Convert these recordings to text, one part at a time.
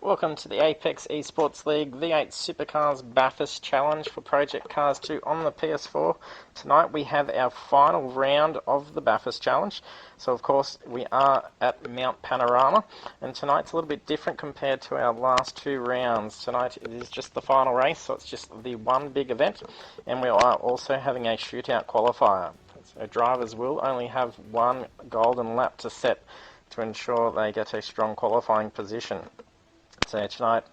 Welcome to the Apex Esports League V8 Supercars Bathurst Challenge for Project Cars 2 on the PS4. Tonight we have our final round of the Bathurst Challenge. So of course we are at Mount Panorama, and tonight's a little bit different compared to our last two rounds. Tonight it is just the final race, so it's just the one big event, and we are also having a shootout qualifier. So drivers will only have one golden lap to set to ensure they get a strong qualifying position. So tonight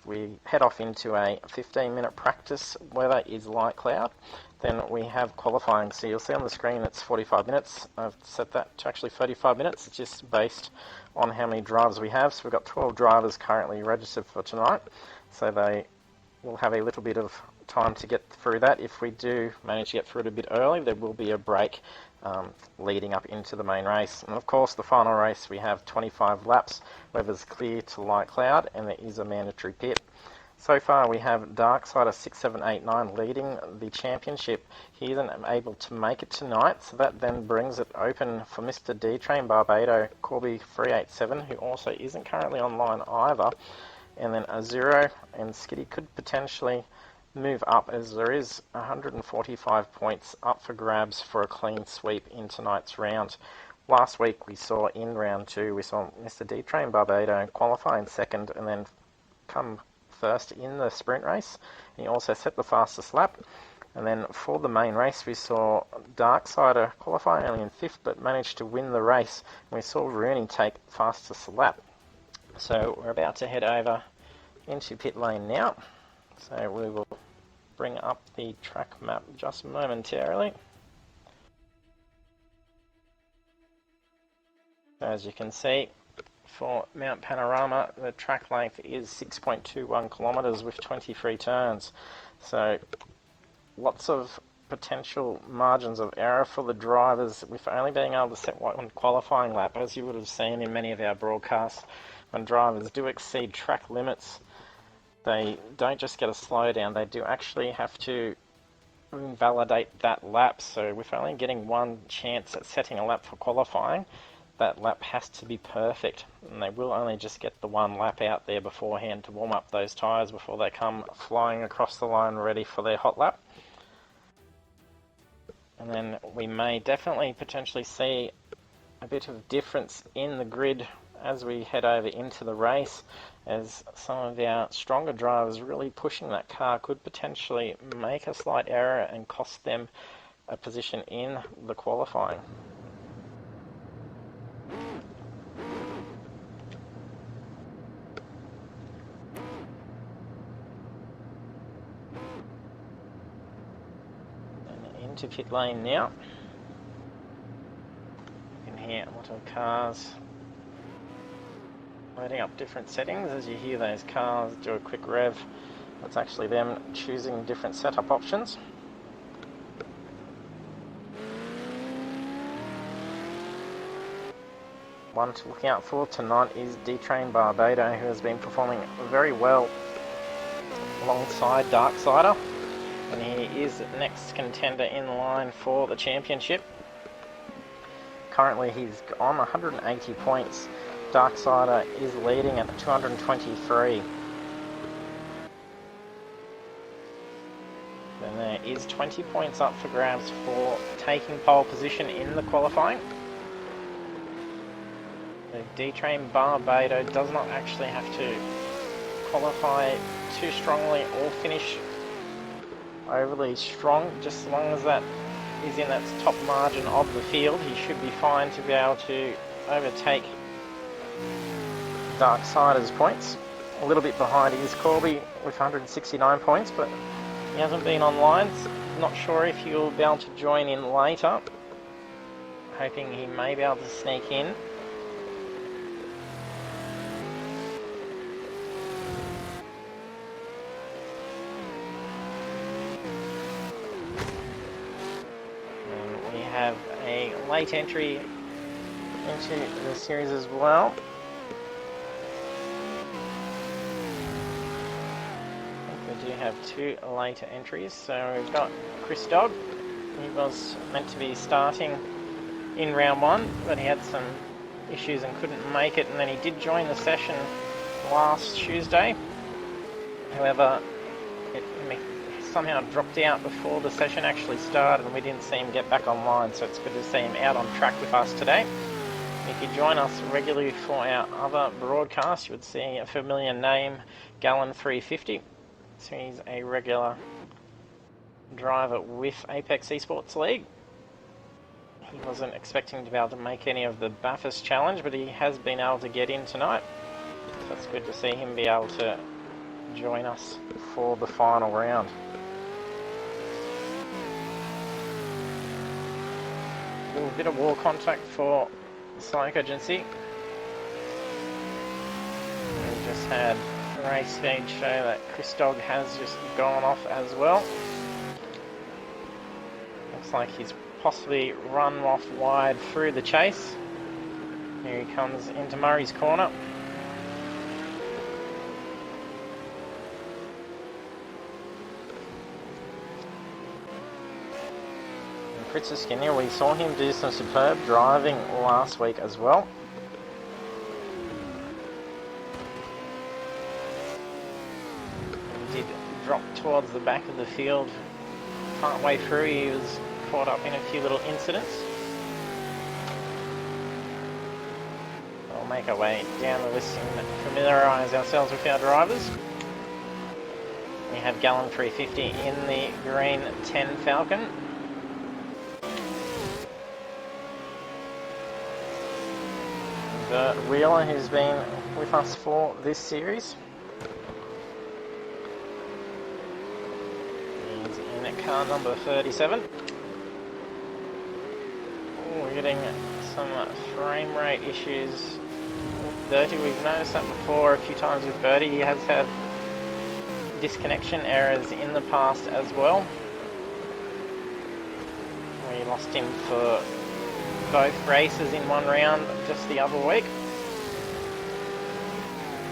we head off into a 15-minute practice. Weather is light cloud. Then we have qualifying. So you'll see on the screen it's 45 minutes. I've set that to actually 35 minutes. It's just based on how many drivers we have. So we've got 12 drivers currently registered for tonight. So they will have a little bit of time to get through that. If we do manage to get through it a bit early, there will be a break leading up into the main race. And of course the final race, we have 25 laps, weather's clear to light cloud, and there is a mandatory pit. So far we have Darksider 6789 leading the championship. He isn't able to make it tonight, so that then brings it open for Mr. D-Train Barbado, Corby 387, who also isn't currently online either. And then Azuro and Skitty could potentially move up, as there is 145 points up for grabs for a clean sweep in tonight's round. Last week we saw in round 2, we saw Mr. D-Train Barbado qualify in second and then come first in the sprint race. He also set the fastest lap. And then for the main race we saw Darksider qualify only in 5th but managed to win the race. And we saw Rooney take fastest lap. So we're about to head over into pit lane now. So we will bring up the track map just momentarily. As you can see, for Mount Panorama, the track length is 6.21 kilometres with 23 turns. So lots of potential margins of error for the drivers with only being able to set one qualifying lap. As you would have seen in many of our broadcasts, when drivers do exceed track limits, they don't just get a slowdown, they do actually have to invalidate that lap. So with only getting one chance at setting a lap for qualifying, that lap has to be perfect, and they will only just get the one lap out there beforehand to warm up those tyres before they come flying across the line ready for their hot lap. And then we may definitely potentially see a bit of difference in the grid as we head over into the race, as some of our stronger drivers really pushing that car could potentially make a slight error and cost them a position in the qualifying. And into pit lane now. You can hear a lot of cars loading up different settings. As you hear those cars do a quick rev, that's actually them choosing different setup options. One to look out for tonight is D-Train Barbado, who has been performing very well alongside Darksider, and he is next contender in line for the championship. Currently he's on 180 points. Darksider is leading at 223. Then there is 20 points up for grabs for taking pole position in the qualifying. The D-Train Barbado does not actually have to qualify too strongly or finish overly strong. Just as long as that is in that top margin of the field, he should be fine to be able to overtake Darksider's points. A little bit behind is Corby with 169 points, but he hasn't been online. Not sure if he'll be able to join in later. Hoping he may be able to sneak in. And we have a late entry into the series as well. We do have two later entries. So we've got Chris Dogg. He was meant to be starting in round 1, but he had some issues and couldn't make it, and then he did join the session last Tuesday. However, it somehow dropped out before the session actually started and we didn't see him get back online, so it's good to see him out on track with us today. If you join us regularly for our other broadcasts, you would see a familiar name, Gallon 350. So he's a regular driver with Apex eSports League. He wasn't expecting to be able to make any of the Bathurst challenge, but he has been able to get in tonight. So it's good to see him be able to join us for the final round. A little bit of wall contact for Psychogency. We just had race feed show that Chris Dog has just gone off as well. Looks like he's possibly run off wide through the chase. Here he comes into Murray's corner. Fritz is skinny. We saw him do some superb driving last week as well. He did drop towards the back of the field partway through. He was caught up in a few little incidents. We'll make our way down the list and familiarise ourselves with our drivers. We have Gallon 350 in the green 10 Falcon. Wheeler, who's been with us for this series. He's in at car number 37. We're getting some frame rate issues with Dirty. We've noticed that before a few times with Birdie. He has had disconnection errors in the past as well. We lost him for both races in one round just the other week.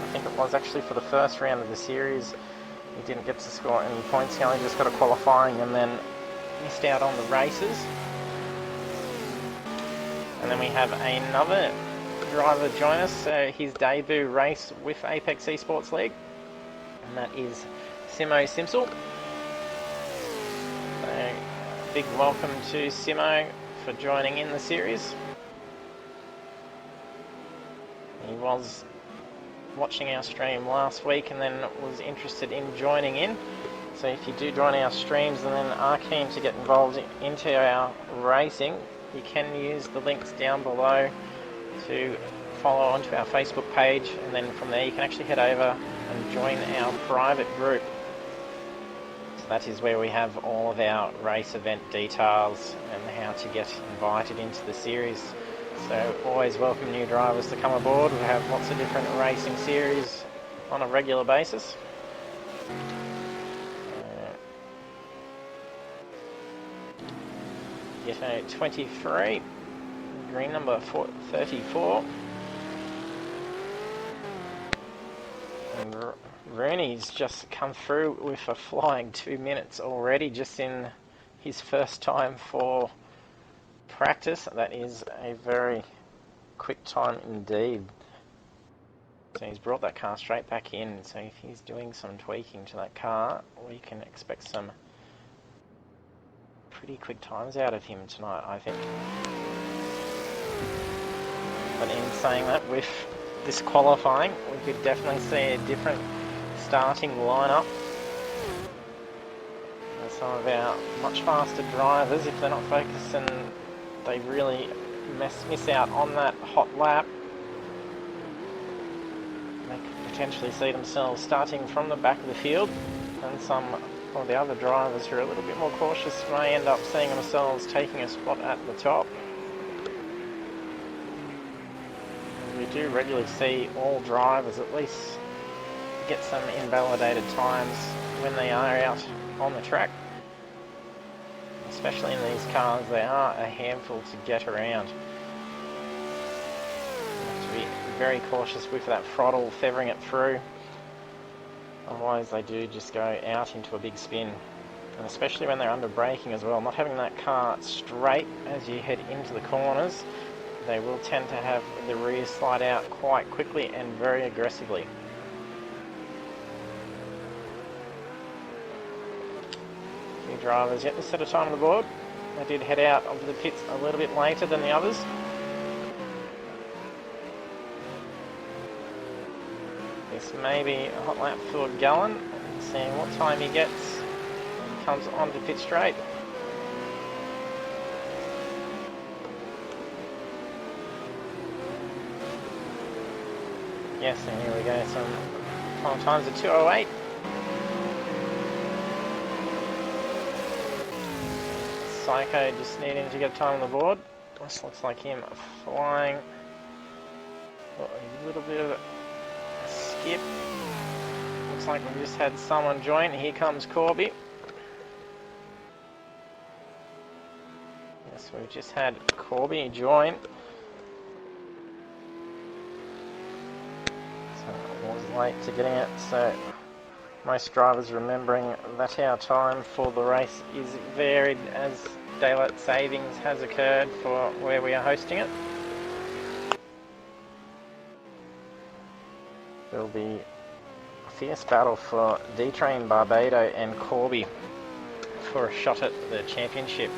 I think it was actually for the first round of the series. He didn't get to score any points. He only just got a qualifying and then missed out on the races. And then we have another driver join us, so his debut race with Apex eSports League, and that is Simo Simsel. So big welcome to Simo for joining in the series. He was watching our stream last week and then was interested in joining in. So if you do join our streams and then are keen to get involved into our racing, you can use the links down below to follow onto our Facebook page, and then from there you can actually head over and join our private group. That is where we have all of our race event details and how to get invited into the series. So always welcome new drivers to come aboard. We have lots of different racing series on a regular basis. Ghetto 23, green number 34. And Rooney's just come through with a flying 2 minutes already, just in his first time for practice. That is a very quick time indeed. So he's brought that car straight back in, so if he's doing some tweaking to that car, we can expect some pretty quick times out of him tonight, I think. But in saying that, with this qualifying, we could definitely see a different starting lineup. And some of our much faster drivers, if they're not focused and they really miss out on that hot lap, they could potentially see themselves starting from the back of the field, and some of the other drivers who are a little bit more cautious may end up seeing themselves taking a spot at the top. We do regularly see all drivers at least get some invalidated times when they are out on the track. Especially in these cars, they are a handful to get around. You have to be very cautious with that throttle, feathering it through. Otherwise they do just go out into a big spin. And especially when they're under braking as well, not having that car straight as you head into the corners, they will tend to have the rear slide out quite quickly and very aggressively. drivers yet to set a time on the board. They did head out of the pits a little bit later than the others. This may be a hot lap for Gallen. Seeing what time he gets. He comes onto pit straight. Yes, and here we go. Some final times at 2:08. Psycho just needing to get time on the board. This looks like him flying. Got a little bit of a skip. Looks like we just had someone join. Here comes Corby. Yes, we've just had Corby join. So I was late to getting it, so most drivers remembering that our time for the race is varied as daylight savings has occurred for where we are hosting it. There will be a fierce battle for D-Train, Barbado and Corby for a shot at the championship.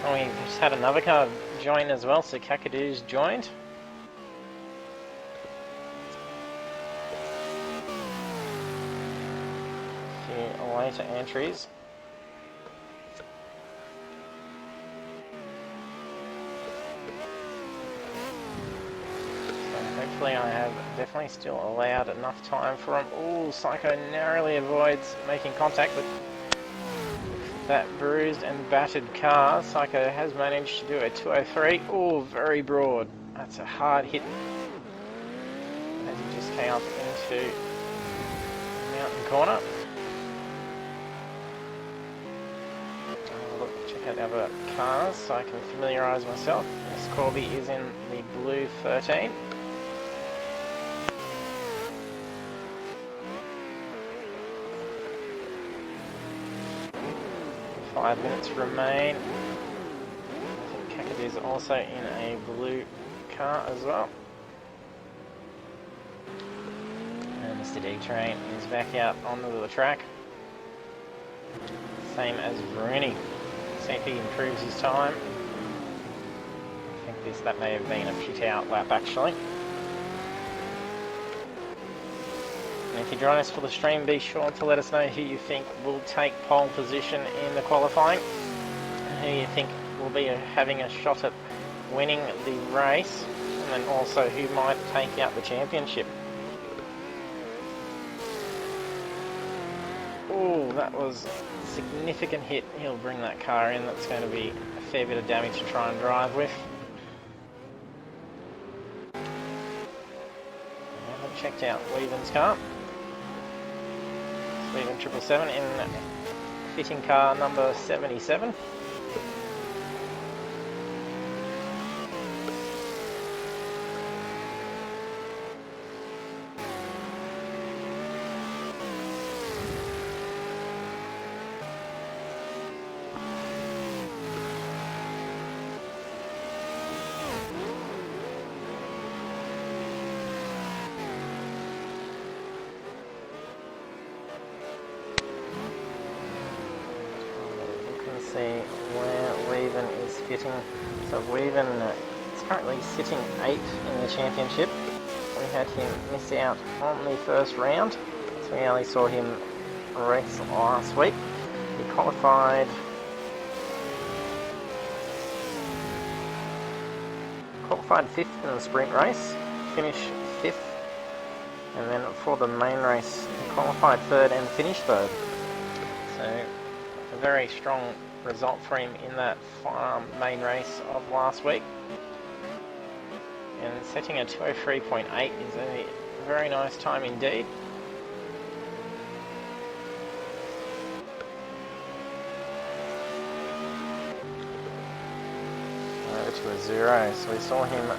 And we just had another car join as well, so Kakadu's joined. A few later entries. Hopefully I have definitely still allowed enough time for him. Ooh, Psycho narrowly avoids making contact with that bruised and battered car. Psycho has managed to do a 203. Ooh, very broad. That's a hard hit. As he just came up into the mountain corner. Look, check out the other cars so I can familiarise myself. Yes, Corby is in the blue 13. 5 minutes remain. I think Kakadu's also in a blue car as well. And Mr. D-Train is back out onto the track. Same as Rooney. See if he improves his time. I think that may have been a pit out lap actually. And if you join us for the stream, be sure to let us know who you think will take pole position in the qualifying, and who you think will be having a shot at winning the race, and then also who might take out the championship. Oh, that was a significant hit. He'll bring that car in. That's going to be a fair bit of damage to try and drive with. I haven't checked out Weaven's car. Weaven 777 in fitting car number 77. See where Weaven is fitting. So Weaven is currently sitting 8th in the championship. We had him miss out on the first round, so we only saw him race last week. He qualified 5th in the sprint race, finished 5th, and then for the main race he qualified 3rd and finished 3rd. So a very strong result for him in that main race of last week. And setting a 203.8 is a very nice time indeed. Over to a 0, so we saw him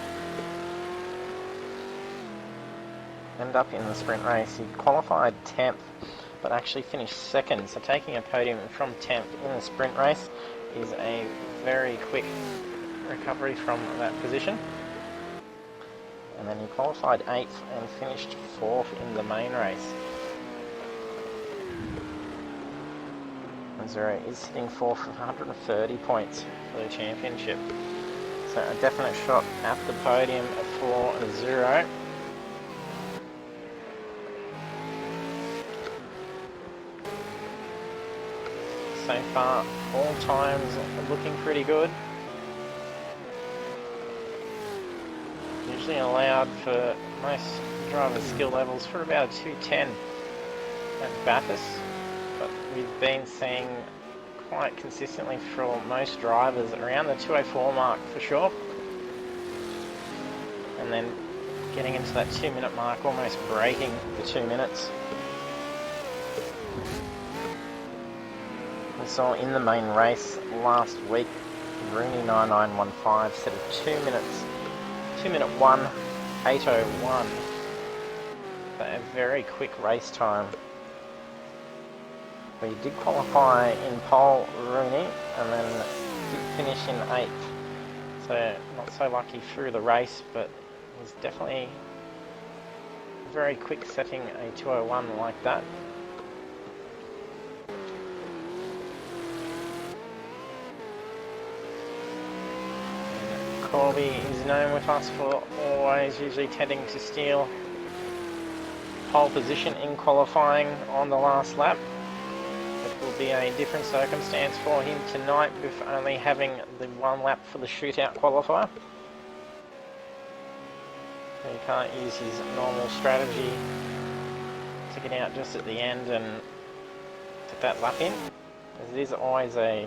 end up in the sprint race. He qualified 10th, but actually finished 2nd, so taking a podium from 10th in the sprint race is a very quick recovery from that position. And then he qualified 8th and finished 4th in the main race. And 4.0 is sitting fourth with 130 points for the championship. So a definite shot at the podium for 0. So far, all times looking pretty good. Usually allowed for most drivers' skill levels for about a 210 at Bathurst, but we've been seeing quite consistently for most drivers around the 204 mark for sure, and then getting into that 2-minute mark, almost breaking the 2 minutes. We saw in the main race last week, Rooney 9915 set a 2 minutes, 2-minute 1:8:01. So a very quick race time. We did qualify in pole, Rooney, and then did finish in 8th. So not so lucky through the race, but was definitely very quick setting a 2:01 like that. Corby is known with us for always usually tending to steal pole position in qualifying on the last lap. It will be a different circumstance for him tonight with only having the 1 lap for the shootout qualifier. So he can't use his normal strategy to get out just at the end and get that lap in, as it is always a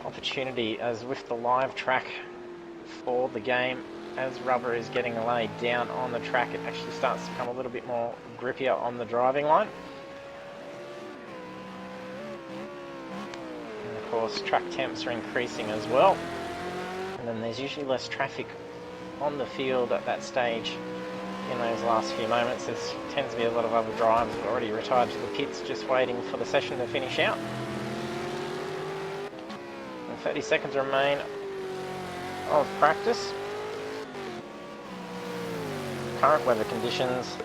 opportunity, as with the live track for the game, as rubber is getting laid down on the track, it actually starts to become a little bit more grippier on the driving line. And of course track temps are increasing as well, and then there's usually less traffic on the field at that stage. In those last few moments, there tends to be a lot of other drivers who are already retired to the pits just waiting for the session to finish out. 30 seconds remain of practice. Current weather conditions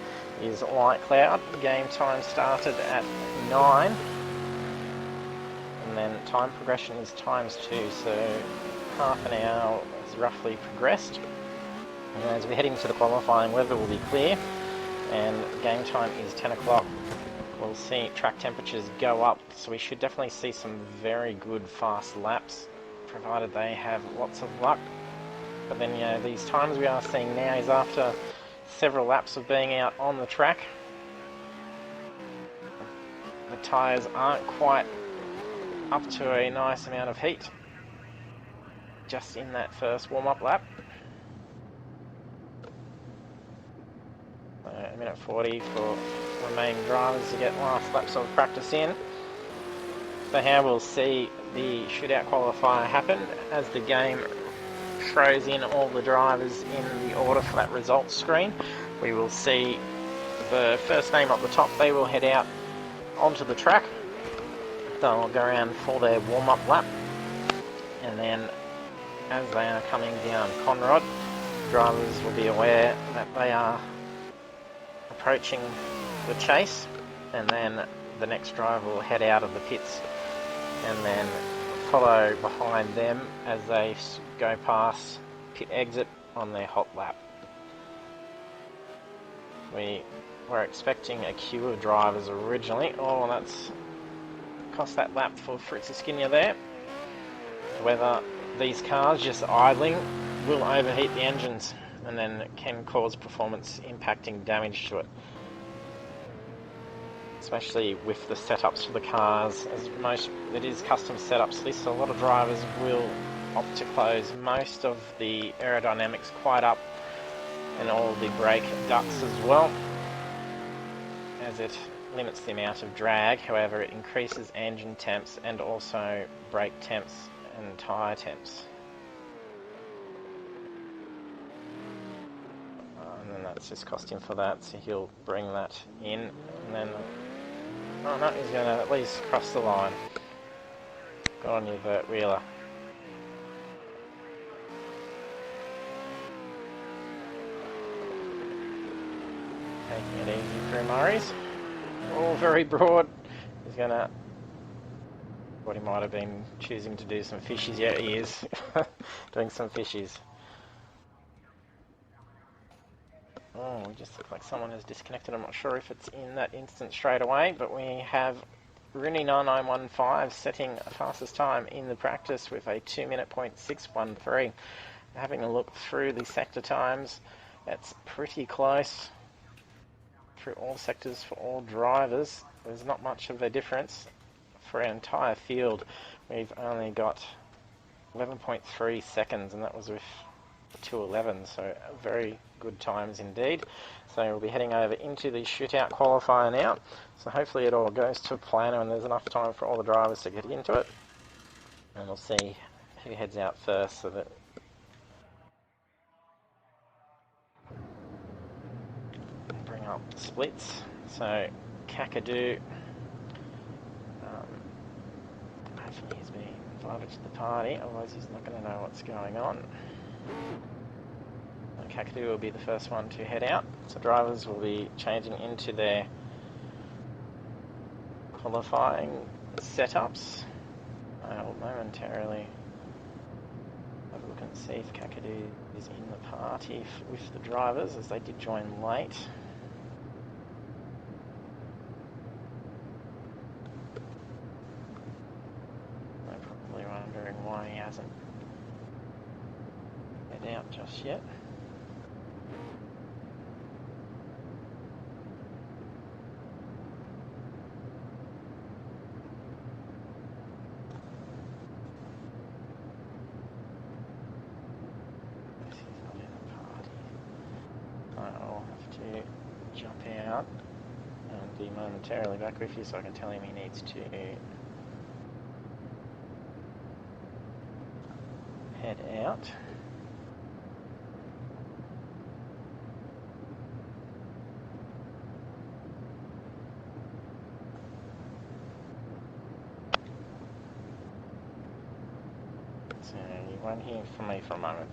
is light cloud. Game time started at 9, and then time progression is ×2, so half an hour has roughly progressed. And as we head into the qualifying, weather will be clear, and game time is 10 o'clock. We'll see track temperatures go up, so we should definitely see some very good fast laps, provided they have lots of luck. But then, you know, these times we are seeing now is after several laps of being out on the track. The tyres aren't quite up to a nice amount of heat just in that first warm-up lap. So, 1:40 for remaining drivers to get last laps of practice in. So how we'll see the shootout qualifier happen as the game throws in all the drivers in the order for that results screen. We will see the first name up the top. They will head out onto the track. They'll go around for their warm-up lap, and then as they are coming down Conrod, drivers will be aware that they are approaching the chase, and then the next driver will head out of the pits and then follow behind them as they go past pit exit on their hot lap. We were expecting a queue of drivers originally. Oh, that's cost that lap for Fritz Skinner there. Whether these cars just idling will overheat the engines and then can cause performance impacting damage to it. Especially with the setups for the cars, as most it is custom setups. This a lot of drivers will opt to close most of the aerodynamics quite up and all the brake ducts as well, as it limits the amount of drag. However, it increases engine temps and also brake temps and tyre temps. And then that's just cost him for that, so he'll bring that in, and then oh no, he's going to at least cross the line. Got on you, Bert Wheeler. Taking it easy through Murray's. All very broad. He's going to Thought he might have been choosing to do some fishies. Yeah, he is doing some fishies. Oh, we just look like someone has disconnected. I'm not sure if it's in that instant straight away, but we have Rooney9915 setting fastest time in the practice with a 2-minute .613. Having a look through the sector times, it's pretty close through all sectors for all drivers. There's not much of a difference for our entire field. We've only got 11.3 seconds, and that was with 2:11, so very good times indeed. So we'll be heading over into the shootout qualifier now. So hopefully it all goes to plan and there's enough time for all the drivers to get into it. And we'll see who heads out first, so that bring up splits. So Kakadu, hopefully he's being invited to the party, otherwise he's not going to know what's going on. Kakadu will be the first one to head out, so drivers will be changing into their qualifying setups. I'll momentarily have a look and see if Kakadu is in the party with the drivers, as they did join late. They're probably wondering why he hasn't head out just yet. Jump out and be momentarily back with you, so I can tell him he needs to head out. So you won't hear from me for a moment.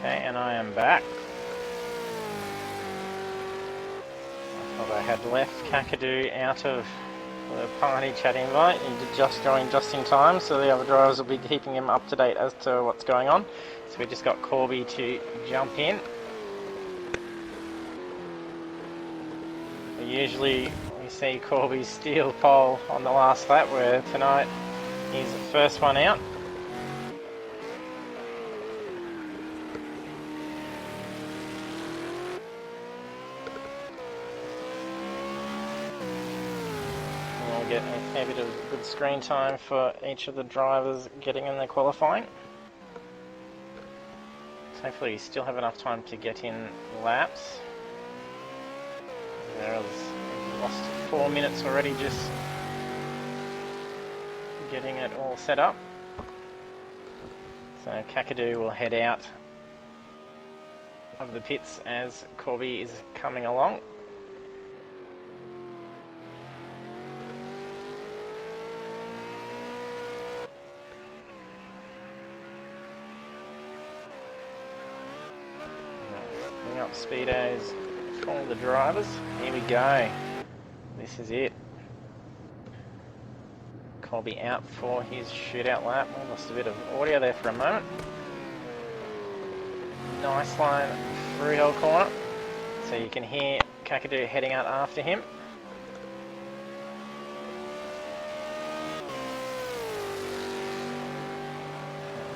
Okay, and I am back. I thought I had left Kakadu out of the party chat invite. He did just join just in time, so the other drivers will be keeping him up to date as to what's going on. So we just got Corby to jump in. Usually we see Corby steal pole on the last lap, where tonight he's the first one out. get a fair bit of good screen time for each of the drivers getting in their qualifying. So hopefully you still have enough time to get in laps. There's lost 4 minutes already just getting it all set up. So Kakadu will head out of the pits as Corby is coming along. Bring up speedos for all the drivers. Here we go. This is it. Colby out for his shootout lap. We lost a bit of audio there for a moment. Nice line through hill corner. So you can hear Kakadu heading out after him.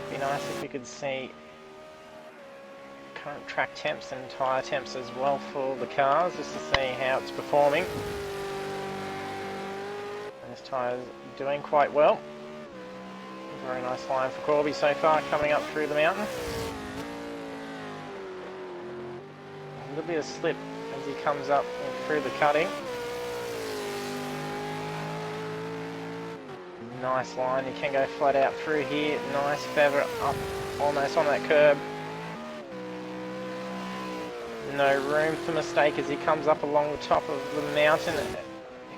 It'd be nice if we could see current track temps and tyre temps as well for the cars, just to see how it's performing. This tyre's doing quite well. Very nice line for Corby so far, coming up through the mountain. A little bit of slip as he comes up through the cutting. Nice line, you can go flat out through here. Nice feather up almost on that curb. No room for mistake as he comes up along the top of the mountain,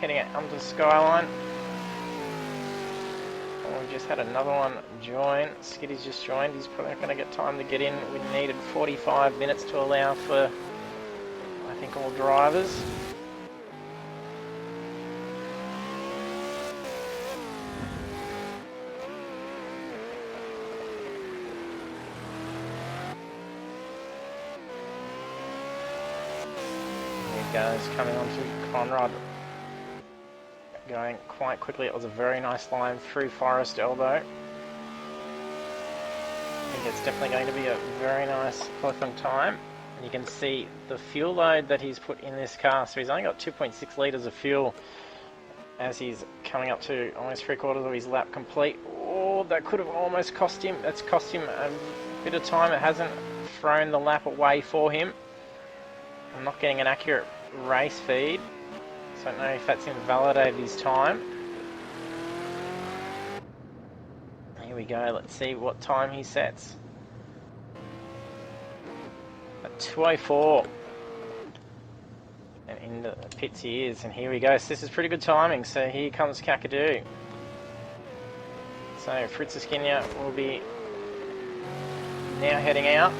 heading out onto the skyline. Oh, we just had another one join. Skiddy's just joined. He's probably not going to get time to get in. We needed 45 minutes to allow for, I think, all drivers. Goes coming onto Conrad, going quite quickly. It was a very nice line through Forest Elbow. I think it's definitely going to be a very nice qualifying time. And you can see the fuel load that he's put in this car. So he's only got 2.6 litres of fuel as he's coming up to almost 3/4 of his lap complete. Oh, that could have almost cost him. That's cost him a bit of time. It hasn't thrown the lap away for him. I'm not getting an accurate race feed, so I don't know if that's invalidated his time. Here we go, let's see what time he sets. At 2:04. And in the pits he is, and here we go. So this is pretty good timing, so here comes Kakadu. So Fritz Esquinia will be now heading out.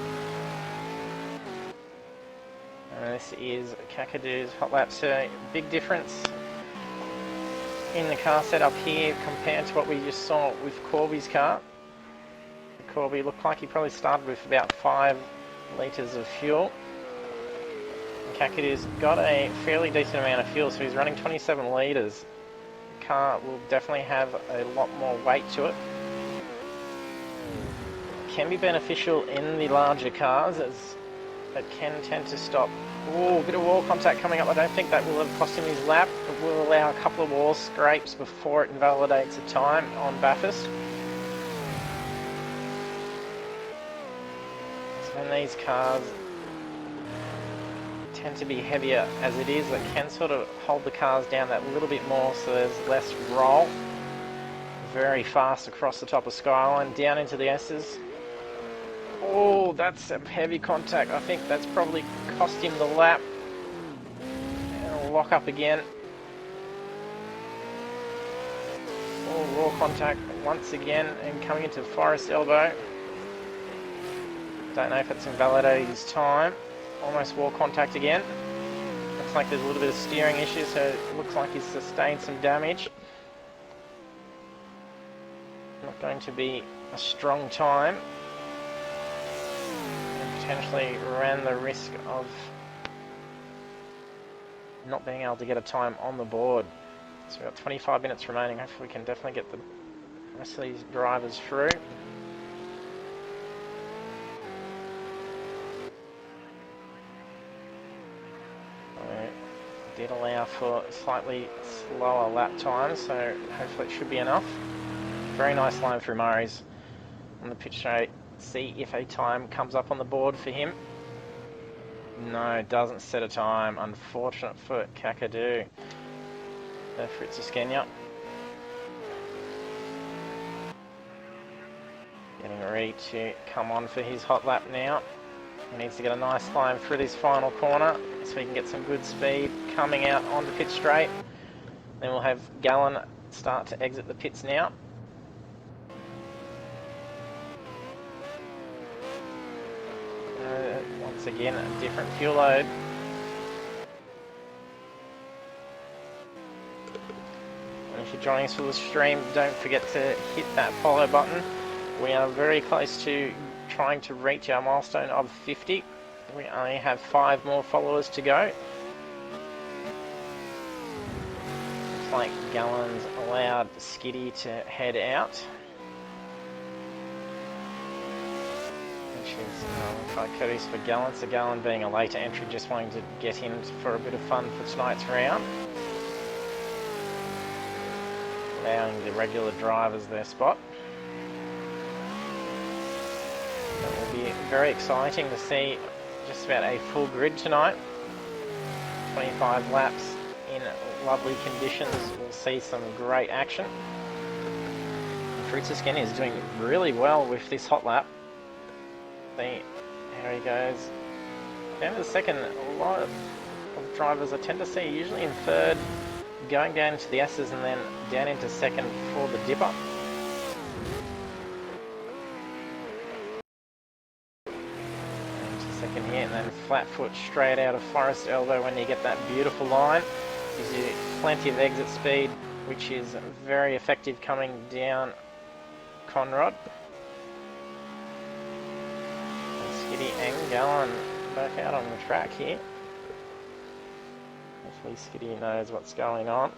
And this is Kakadu's hot lap, so big difference in the car setup here compared to what we just saw with Corby's car. Corby looked like he probably started with about 5 litres of fuel. And Kakadu's got a fairly decent amount of fuel, so he's running 27 litres. The car will definitely have a lot more weight to it. It can be beneficial in the larger cars as it can tend to stop. Oh, a bit of wall contact coming up. I don't think that will have cost him his lap. It will allow a couple of wall scrapes before it invalidates the time on Bathurst. So in these cars tend to be heavier as it is, it can sort of hold the cars down that little bit more so there's less roll. Very fast across the top of Skyline, down into the S's. Oh, that's a heavy contact. I think that's probably cost him the lap. And it'll lock up again. Oh, raw contact once again and coming into Forest Elbow. Don't know if it's invalidated his time. Almost wall contact again. Looks like there's a little bit of steering issue, so it looks like he's sustained some damage. Not going to be a strong time. Potentially ran the risk of not being able to get a time on the board. So we've got 25 minutes remaining. Hopefully we can definitely get the rest of these drivers through. did allow for slightly slower lap times, so hopefully it should be enough. Very nice line through Murray's on the pit straight. See if a time comes up on the board for him. No, it doesn't set a time. Unfortunate for Kakadu. Fritz Iskenya. Getting ready to come on for his hot lap now. He needs to get a nice climb through this final corner so he can get some good speed coming out on the pit straight. Then we'll have Gallen start to exit the pits now. Once again, a different fuel load. And if you're joining us for the stream, don't forget to hit that follow button. We are very close to trying to reach our milestone of 50. We only have 5 more followers to go. Looks like Gallen's allowed Skiddy to head out. Which is quite courteous for Gallen. So Gallen being a later entry, just wanting to get him for a bit of fun for tonight's round. Allowing the regular drivers their spot. It will be very exciting to see just about a full grid tonight. 25 laps in lovely conditions. We'll see some great action. Fritz Iskenya is doing really well with this hot lap. See how he goes. Down to the second, a lot of drivers I tend to see usually in third, going down into the S's and then down into second for the dipper. Second here, and then flat foot straight out of Forest Elbow when you get that beautiful line. Gives you plenty of exit speed, which is very effective coming down Conrod. And Skiddy and Gallen both out on the track here. Hopefully Skiddy knows what's going on.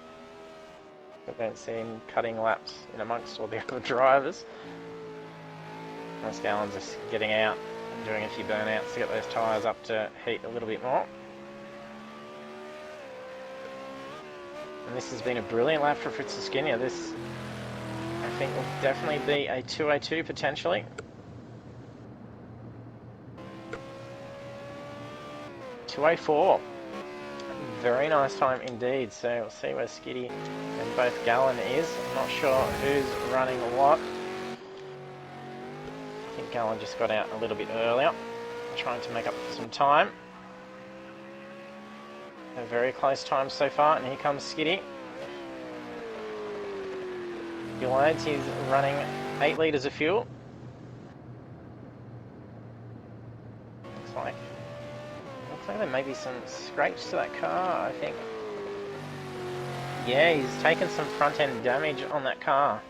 I don't see him cutting laps in amongst all the other drivers. Once Gallen's just getting out, doing a few burnouts to get those tyres up to heat a little bit more. And this has been a brilliant lap for Fritz Iskenya. This, I think, will definitely be a 202 potentially. .204. Very nice time indeed. So we'll see where Skiddy and both Gallen is. I'm not sure who's running what. I think Gallen just got out a little bit earlier, trying to make up for some time. A very close time so far, and here comes Skiddy. Fuel loads, he's running 8 litres of fuel. Looks like there may be some scrapes to that car, I think. Yeah, he's taken some front end damage on that car.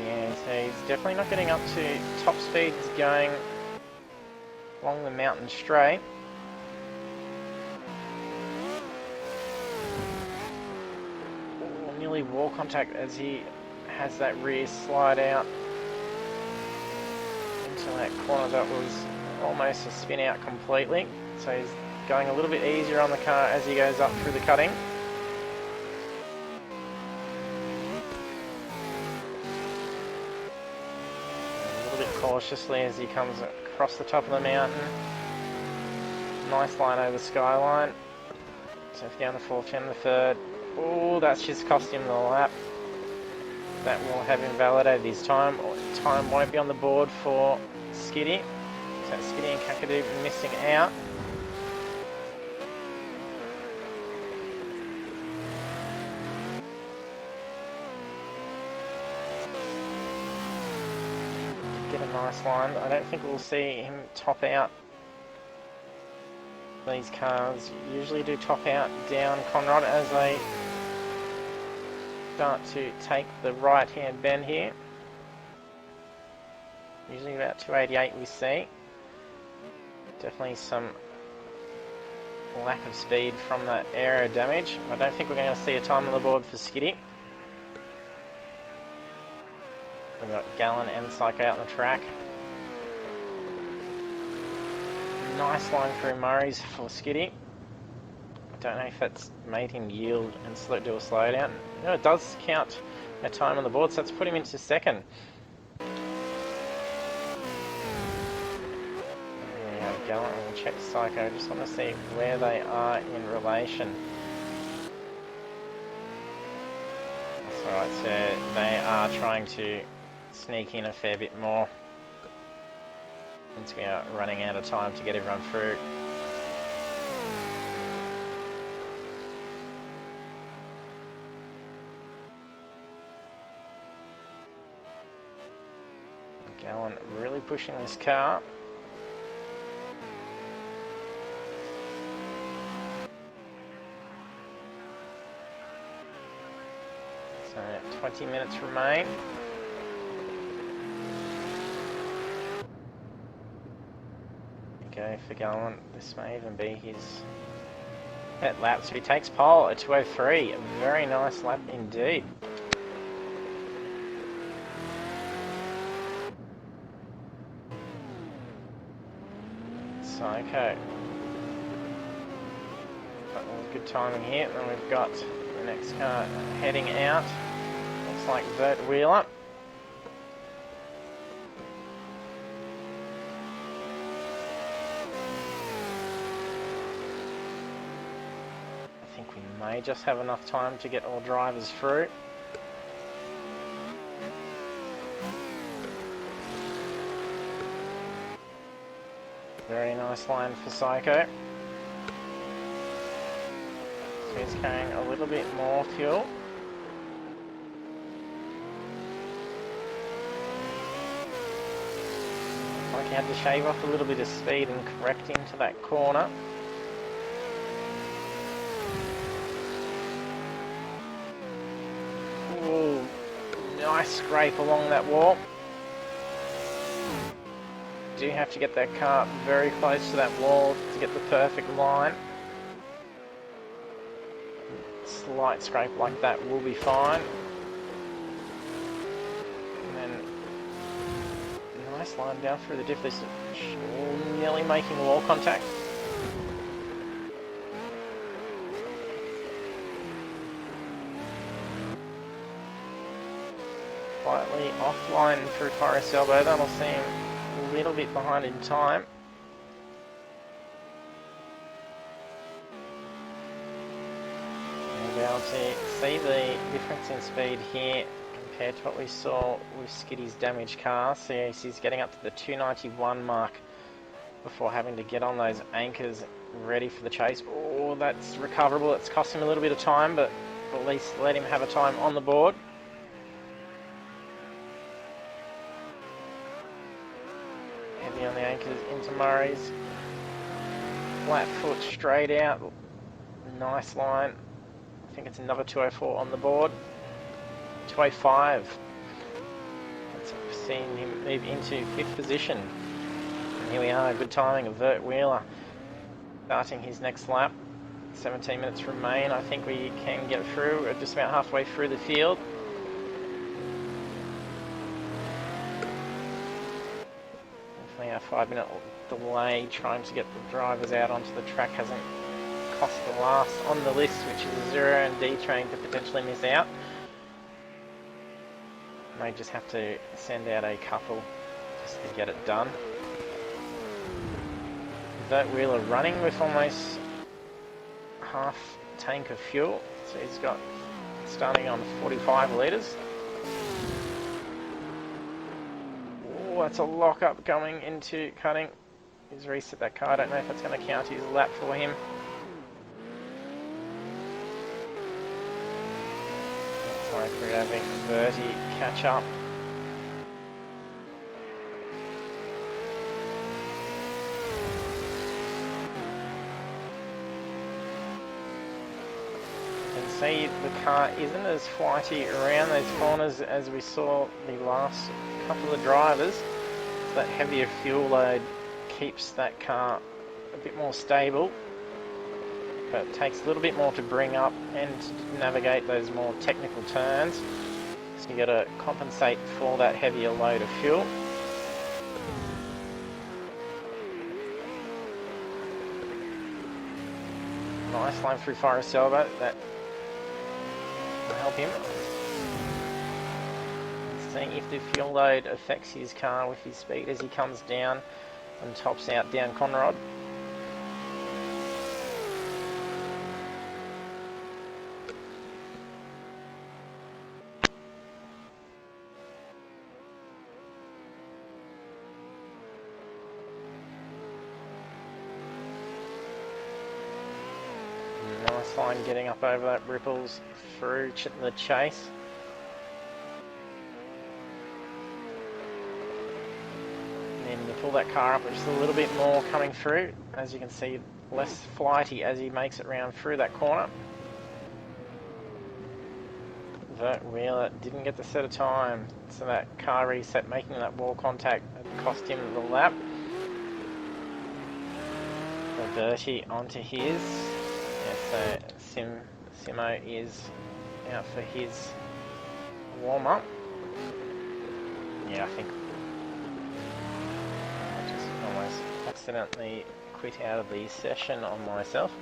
Yeah, so he's definitely not getting up to top speeds going along the mountain straight. Nearly wall contact as he has that rear slide out into that corner that was almost a spin out completely. So he's going a little bit easier on the car as he goes up through the cutting. Cautiously as he comes across the top of the mountain. Nice line over Skyline. So down the fourth, down the third. Oh, that's just cost him the lap. That will have invalidated his time. Time won't be on the board for Skiddy. So Skiddy and Kakadu missing out. Get a nice line. I don't think we'll see him top out. These cars usually do top out down Conrod as they start to take the right hand bend here. Usually about 288 we see. Definitely some lack of speed from that aero damage. I don't think we're going to see a time on the board for Skitty. We've got Gallon and Psycho out on the track. Nice line through Murray's for Skitty. I don't know if that's made him yield and do a slowdown. No, it does count a time on the board, so let's put him into second. There we have Gallon, and we'll check Psycho. I just want to see where they are in relation. That's alright, so they are trying to sneak in a fair bit more since we are running out of time to get everyone through. Gallon really pushing this car. So 20 minutes remain. Go for Gallon. This may even be his pet lap. So he takes pole at 2:03. A very nice lap indeed. Psycho. That was good timing here. Then we've got the next car heading out. Looks like Vert Wheeler. I think we may just have enough time to get all drivers through. Very nice line for Psycho. So he's carrying a little bit more fuel. Looks like he had to shave off a little bit of speed and correct into that corner. Ooh, nice scrape along that wall. Do have to get that car very close to that wall to get the perfect line. Slight scrape like that will be fine. And then nice line down through the diff. This nearly making wall contact. Slightly offline through Forest Elbow. That'll seem a little bit behind in time. We'll be able to see the difference in speed here compared to what we saw with Skitty's damaged car. So he's getting up to the 291 mark before having to get on those anchors ready for the chase. Oh, that's recoverable. It's cost him a little bit of time, but at least let him have a time on the board. On the anchors into Murray's. Flat foot straight out. Nice line. I think it's another 2:04 on the board. 2:05. That's seen him move into 5th position. And here we are, good timing of Vert Wheeler starting his next lap. 17 minutes remain. I think we can get through. We're just about halfway through the field. A 5-minute delay trying to get the drivers out onto the track hasn't cost the last on the list, which is a 0 and D train to potentially miss out. May just have to send out a couple just to get it done. Vert Wheeler running with almost half tank of fuel, so he's got starting on 45 litres. That's a lock-up going into cutting. He's reset that car. I don't know if that's going to count his lap for him. Looks like we're having Verty catch up. You can see the car isn't as flighty around those corners as we saw the last couple of drivers. So that heavier fuel load keeps that car a bit more stable. but it takes a little bit more to bring up and to navigate those more technical turns. So you got to compensate for that heavier load of fuel. Nice line through Forest Elbow, that will help him. Seeing if the fuel load affects his car with his speed as he comes down and tops out down Conrod. Nice line getting up over that ripples through the chase. And then you pull that car up just a little bit more coming through. As you can see, less flighty as he makes it round through that corner. But Wheeler didn't get the set of time, so that car reset making that wall contact cost him the lap. So Bertie onto his. Yeah, so Simo is out for his warm-up. Yeah, I think I just almost accidentally quit out of the session on myself.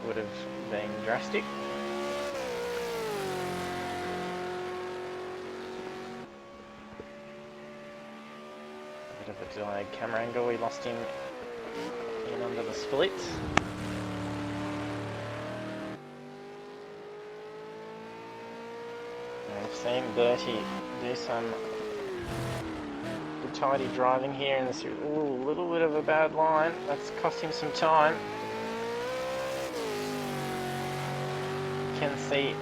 It would have been drastic. A bit of a delayed camera angle, we lost him in under the splits. We've seen Bertie do some good tidy driving here in this. Ooh, a little bit of a bad line. That's cost him some time. You can see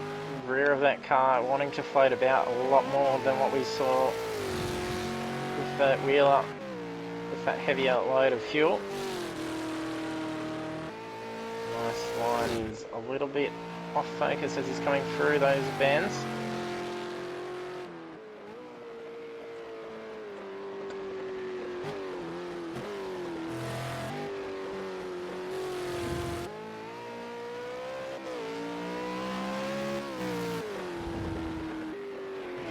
the rear of that car wanting to float about a lot more than what we saw with that Wheeler, with that heavier load of fuel. Nice line is a little bit off focus as he's coming through those bends.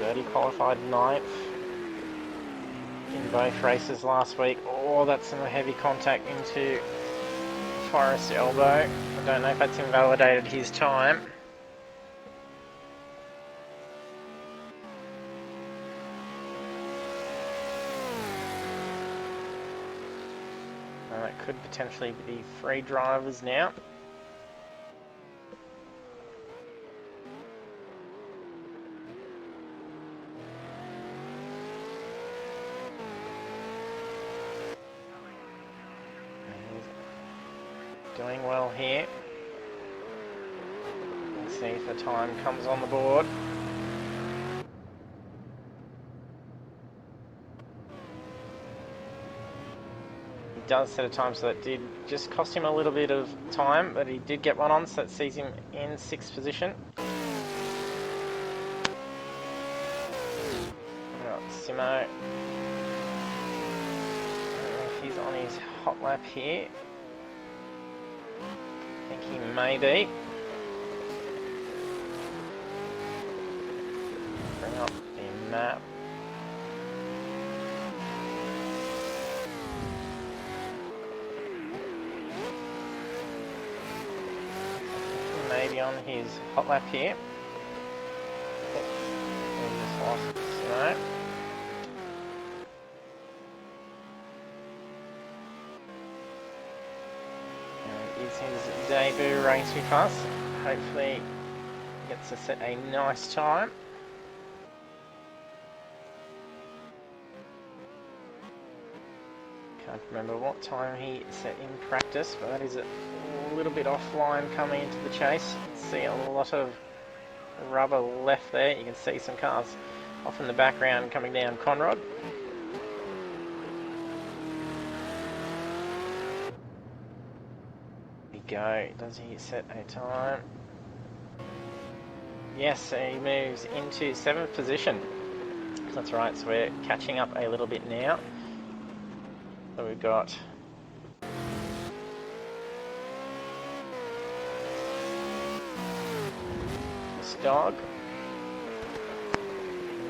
Bertie qualified 9th in both races last week. Oh, that's some heavy contact into Forest Elbow. I don't know if that's invalidated his time. That could potentially be 3 drivers now. Doing well here. Let's see if the time comes on the board. He does set a time, so that did just cost him a little bit of time, but he did get one on, so that sees him in 6th position. Simo. I don't know if he's on his hot lap here. I think he may be. Bring up the map. He may be on his hot lap here. We just lost Simo. Is his debut race with us. Hopefully he gets to set a nice time. Can't remember what time he set in practice, but that is a little bit offline coming into the chase. See a lot of rubber left there. You can see some cars off in the background coming down Conrod. Go. Does he set a time? Yes, he moves into 7th position. That's right, so we're catching up a little bit now. So we've got dog.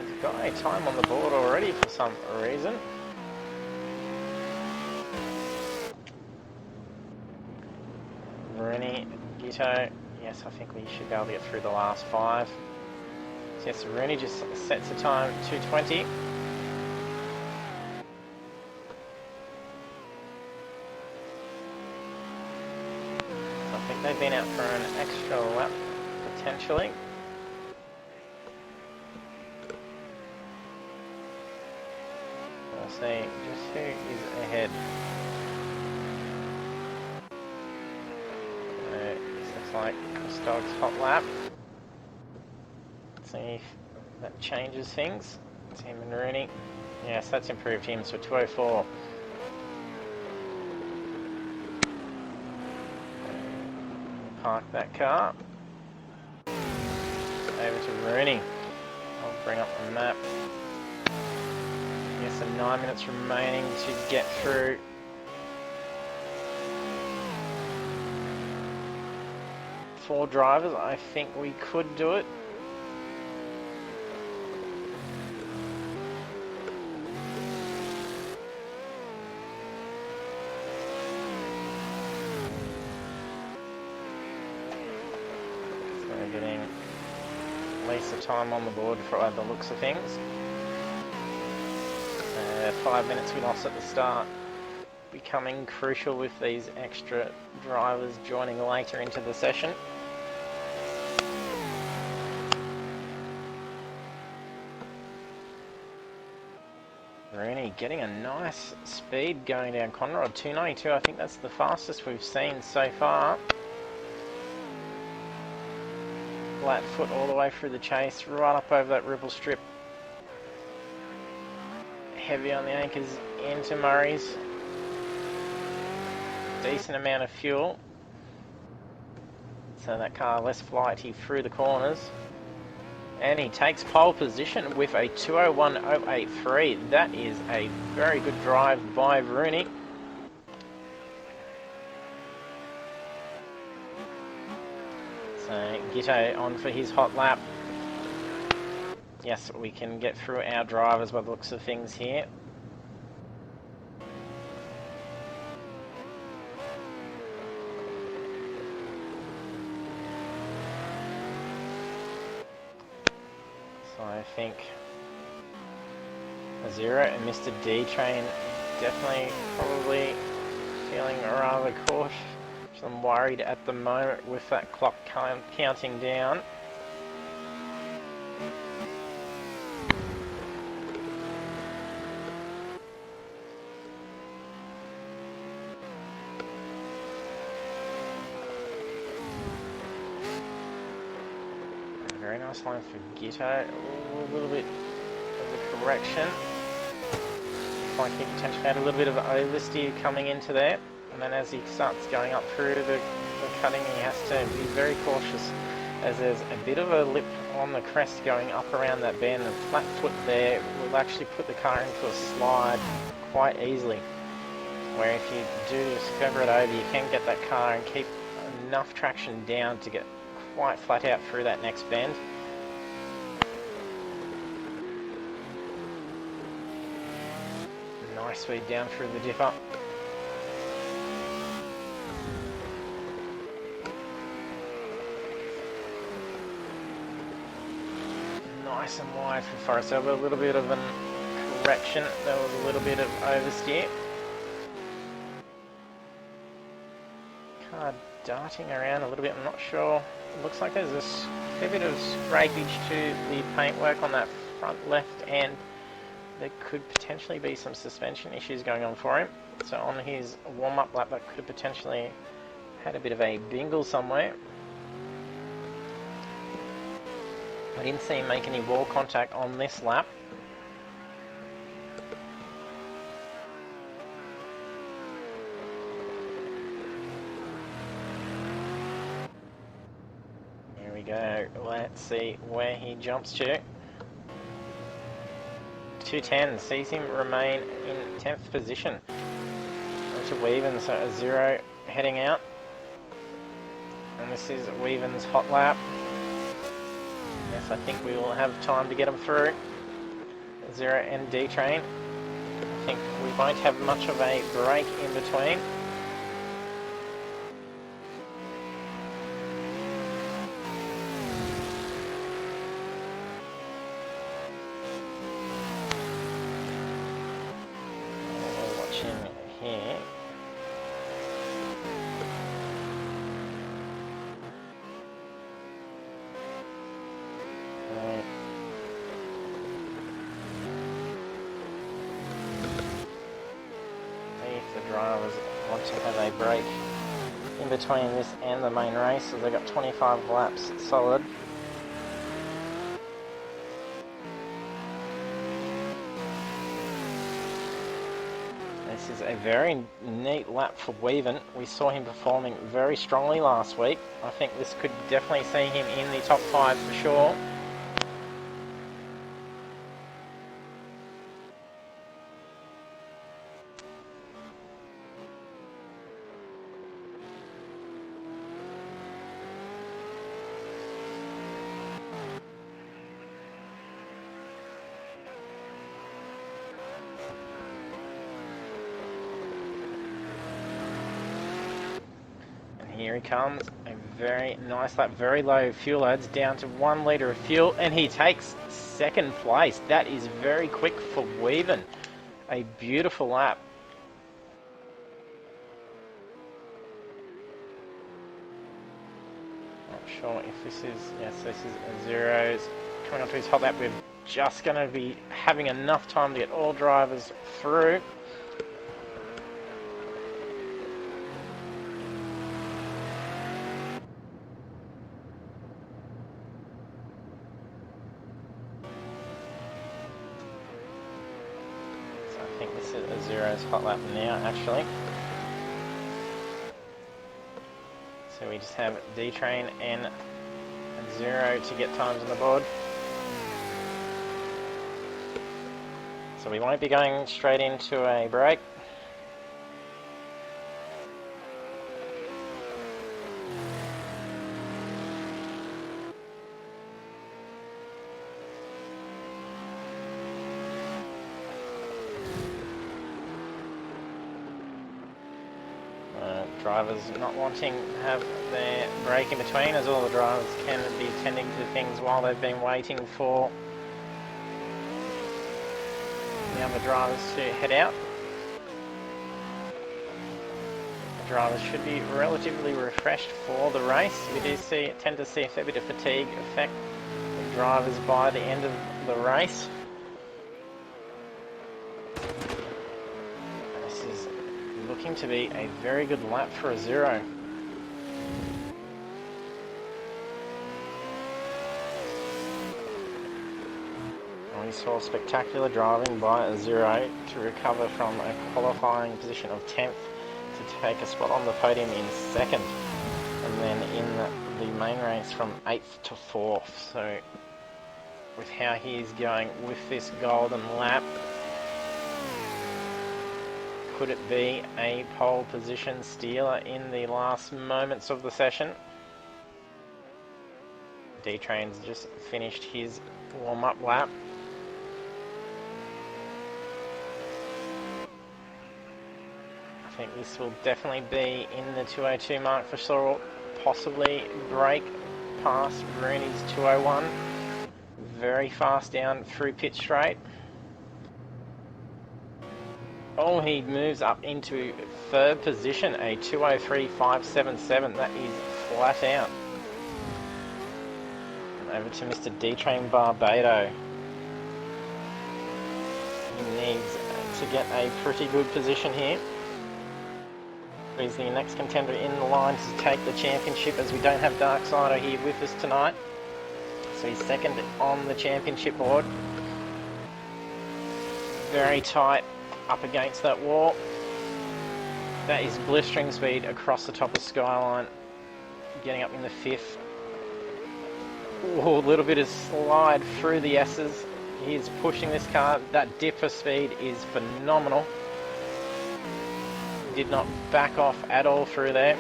He's got a time on the board already for some reason. Rooney, Gito. Yes, I think we should be able to get through the last 5. So yes, Rooney just sets the time 2:20. I think they've been out for an extra lap, potentially. We'll see just who is ahead. This looks like Chris Dogg's hot lap. Let's see if that changes things. It's him and Rooney. Yes, that's improved him, so 2:04. Park that car. Over to Rooney. I'll bring up the map. Yes, so 9 minutes remaining to get through. Four drivers, I think we could do it. Getting at least a time on the board for the looks of things. 5 minutes we lost at the start, becoming crucial with these extra drivers joining later into the session. Rooney getting a nice speed going down Conrod, 292. I think that's the fastest we've seen so far. Flat foot all the way through the chase, right up over that ripple strip. Heavy on the anchors into Murray's. Decent amount of fuel. So that car less flighty through the corners. And he takes pole position with a 2:01.083. That is a very good drive by Rooney. So Gito on for his hot lap. Yes, we can get through our drivers by the looks of things here. So I think a 0 and Mr. D Train definitely probably feeling rather cautious. I'm worried at the moment with that clock counting down. Very nice line for Gito. A little bit of a correction. Like he potentially had a little bit of oversteer coming into there. And then as he starts going up through the cutting, he has to be very cautious as there's a bit of a lip on the crest going up around that bend, and flat foot there will actually put the car into a slide quite easily. Where if you do just feather it over, you can get that car and keep enough traction down to get quite flat out through that next bend. Nice speed down through the dipper. Nice and wide for Forrest. There was a little bit of a correction. There was a little bit of oversteer. Car darting around a little bit. I'm not sure. It looks like there's a fair bit of scrapage to the paintwork on that front left end. There could potentially be some suspension issues going on for him. So on his warm-up lap, that could have potentially had a bit of a bingle somewhere. I didn't see him make any wall contact on this lap. Here we go. Let's see where he jumps to. 210 sees him remain in 10th position. To Weavens, so a 0 heading out. And this is Weavens' hot lap. Yes, I think we will have time to get them through. Zero and D-Train. I think we won't have much of a break in between. We're watching here. The drivers want to have a break in between this and the main race, so they've got 25 laps solid. This is a very neat lap for Weaven. We saw him performing very strongly last week. I think this could definitely see him in the top 5 for sure. Here he comes, a very nice lap, very low fuel loads, down to 1 litre of fuel, and he takes second place. That is very quick for Weaven. A beautiful lap. Not sure if this is, yes, this is a zeros. Coming on to his hot lap, we're just going to be having enough time to get all drivers through. I think this is a zeros hot lap now, actually. So we just have D-Train and Zero to get times on the board. So we won't be going straight into a break. Drivers not wanting to have their break in between, as all the drivers can be tending to things while they've been waiting for the other drivers to head out. The drivers should be relatively refreshed for the race. We do tend to see a fair bit of fatigue affect the drivers by the end of the race. Looking to be a very good lap for a zero. We saw spectacular driving by a zero to recover from a qualifying position of 10th to take a spot on the podium in 2nd, and then in the main race from 8th to 4th. So with how he is going with this golden lap, could it be a pole position stealer in the last moments of the session? D-Train's just finished his warm-up lap. I think this will definitely be in the 202 mark for sure. Possibly break past Rooney's 201. Very fast down through pit straight. Oh, he moves up into 3rd position, a 203.577. That is flat out. And over to Mr. D-Train Barbado. He needs to get a pretty good position here. He's the next contender in the line to take the championship, as we don't have Darksider here with us tonight. So he's 2nd on the championship board. Very tight up against that wall. That is blistering speed across the top of Skyline, getting up in the 5th. Ooh, a little bit of slide through the S's. He's pushing this car. That dip for speed is phenomenal. Did not back off at all through there.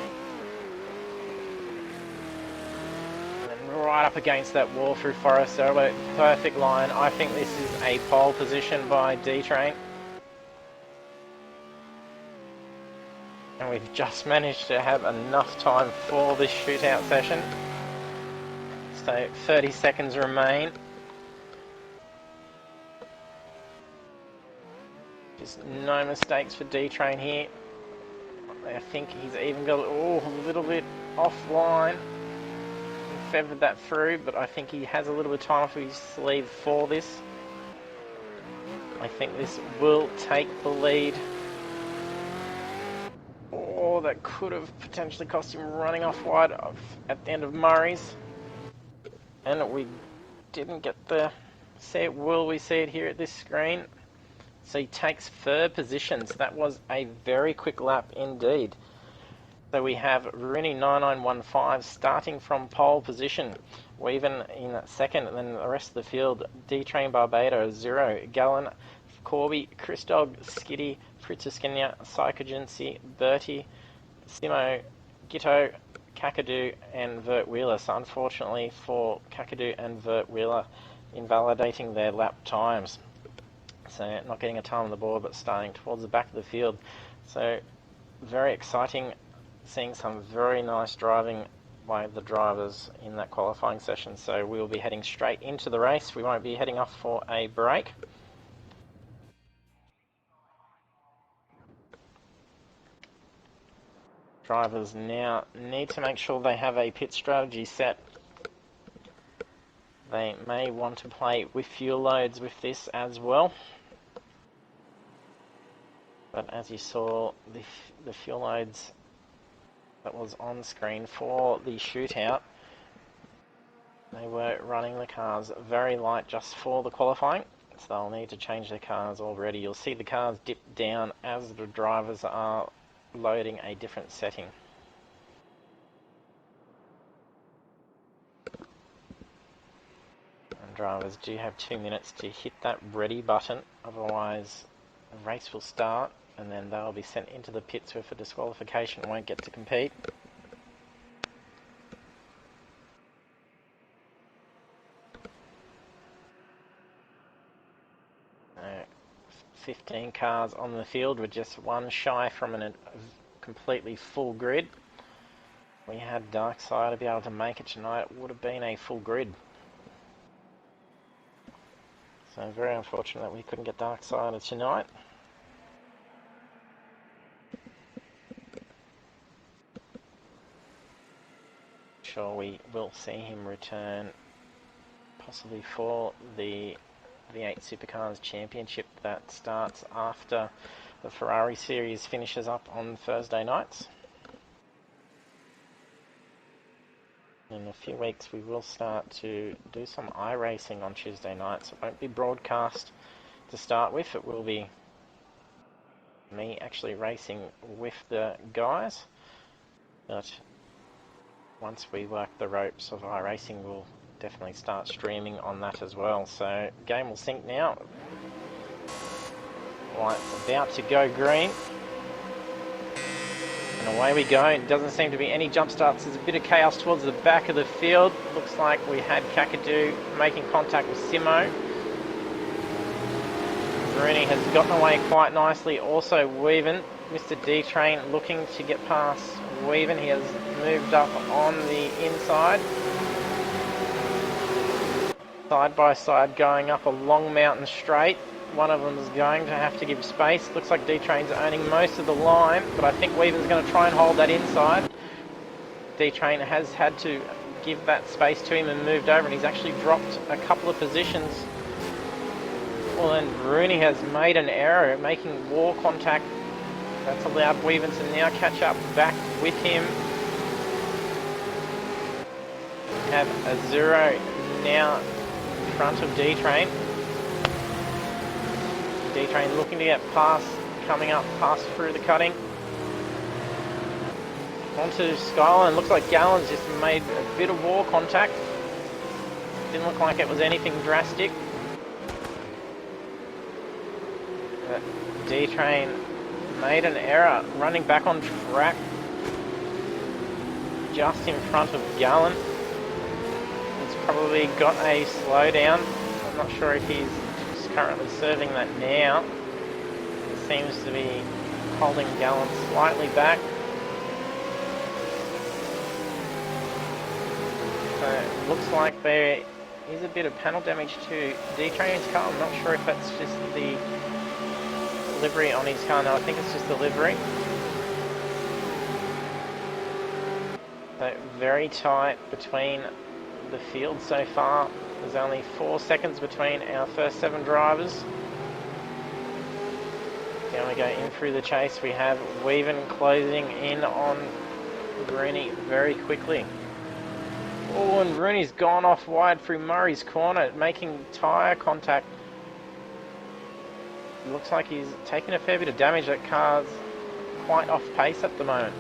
And right up against that wall through Forest. So perfect line. I think this is a pole position by D-Train. And we've just managed to have enough time for this shootout session. So 30 seconds remain. Just no mistakes for D-Train here. I think he's even got a little bit offline. He feathered that through, but I think he has a little bit of time off his sleeve for this. I think this will take the lead. Oh, that could have potentially cost him running off wide at the end of Murray's. And we didn't get the see it. Will we see it here at this screen? So he takes third positions. That was a very quick lap indeed. So we have Rooney 9915 starting from pole position. Weaven in second, and then the rest of the field. D-Train Barbados 0. Gallen, Corby, Christog, Skiddy, Fritziskenya, Psychogency, Bertie, Simo, Gitto, Kakadu and Vert Wheeler. So unfortunately for Kakadu and Vert Wheeler, invalidating their lap times. So not getting a time on the board, but starting towards the back of the field. So very exciting, seeing some very nice driving by the drivers in that qualifying session. So we'll be heading straight into the race. We won't be heading off for a break. Drivers now need to make sure they have a pit strategy set. They may want to play with fuel loads with this as well. But as you saw, the fuel loads that was on screen for the shootout, they were running the cars very light just for the qualifying. So they'll need to change their cars already. You'll see the cars dip down as the drivers are loading a different setting. And drivers do have 2 minutes to hit that ready button, otherwise the race will start and then they'll be sent into the pits with a disqualification and won't get to compete. Uh, 15 cars on the field with just one shy from a completely full grid. We had Darkside to be able to make it tonight, it would have been a full grid. So very unfortunate that we couldn't get Darkside tonight. Sure, we will see him return possibly for the V8 Supercars Championship that starts after the Ferrari series finishes up on Thursday nights. In a few weeks we will start to do some iRacing on Tuesday nights. It won't be broadcast to start with, it will be me actually racing with the guys. But once we work the ropes of iRacing, we'll definitely start streaming on that as well. So game will sync now. Lights about to go green. And away we go. It doesn't seem to be any jump starts. There's a bit of chaos towards the back of the field. Looks like we had Kakadu making contact with Simo. Rooney has gotten away quite nicely. Also Weaven, Mr. D-Train looking to get past Weaven. He has moved up on the inside. Side by side going up a long mountain straight. One of them is going to have to give space. Looks like D-Train's owning most of the line, but I think Weaven's going to try and hold that inside. D-Train has had to give that space to him and moved over, and he's actually dropped a couple of positions. Well, then Rooney has made an error making wall contact. That's allowed Weaven to now catch up back with him. We have a 0 now in front of D-Train. D-Train looking to get past, coming up past through the cutting. Onto Skyline. Looks like Gallen's just made a bit of wall contact. Didn't look like it was anything drastic. But D-Train made an error running back on track just in front of Gallen. probably got a slowdown. I'm not sure if he's just currently serving that now. He seems to be holding Gallen slightly back. So it looks like there is a bit of panel damage to D-Train's car. I'm not sure if that's just the livery on his car. No, I think it's just the livery. So very tight between the field so far. There's only 4 seconds between our first 7 drivers. Down we go in through the chase. We have Weaven closing in on Rooney very quickly. Oh, and Rooney's gone off wide through Murray's corner, making tyre contact. It looks like he's taken a fair bit of damage. That car's quite off pace at the moment.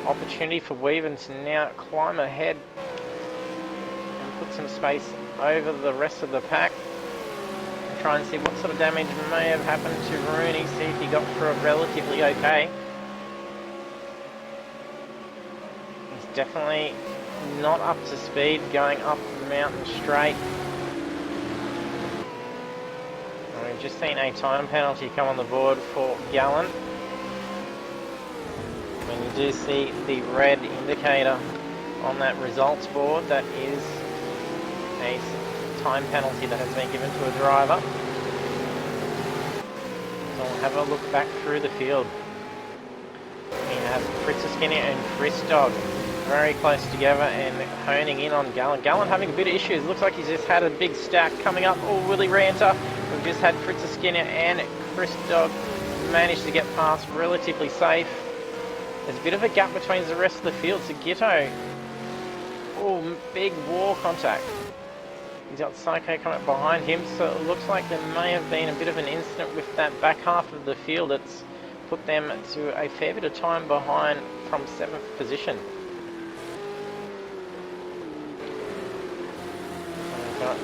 Opportunity for Weaven to now climb ahead and put some space over the rest of the pack. And try and see what sort of damage may have happened to Rooney, see if he got through it relatively okay. He's definitely not up to speed going up the mountain straight. And we've just seen a time penalty come on the board for Gallen. When you do see the red indicator on that results board, that is a time penalty that has been given to a driver. So we'll have a look back through the field. We have Fritz Skinner and Chris Dog very close together and honing in on Gallen. Gallen having a bit of issues. Looks like he's just had a big stack coming up. Oh, Willie Ranta. We've just had Fritz Skinner and Chris Dog manage to get past relatively safe. There's a bit of a gap between the rest of the field. So Gitto, oh, big war contact. He's got Psycho coming up behind him, so it looks like there may have been a bit of an incident with that back half of the field. It's put them to a fair bit of time behind from 7th position. So we've got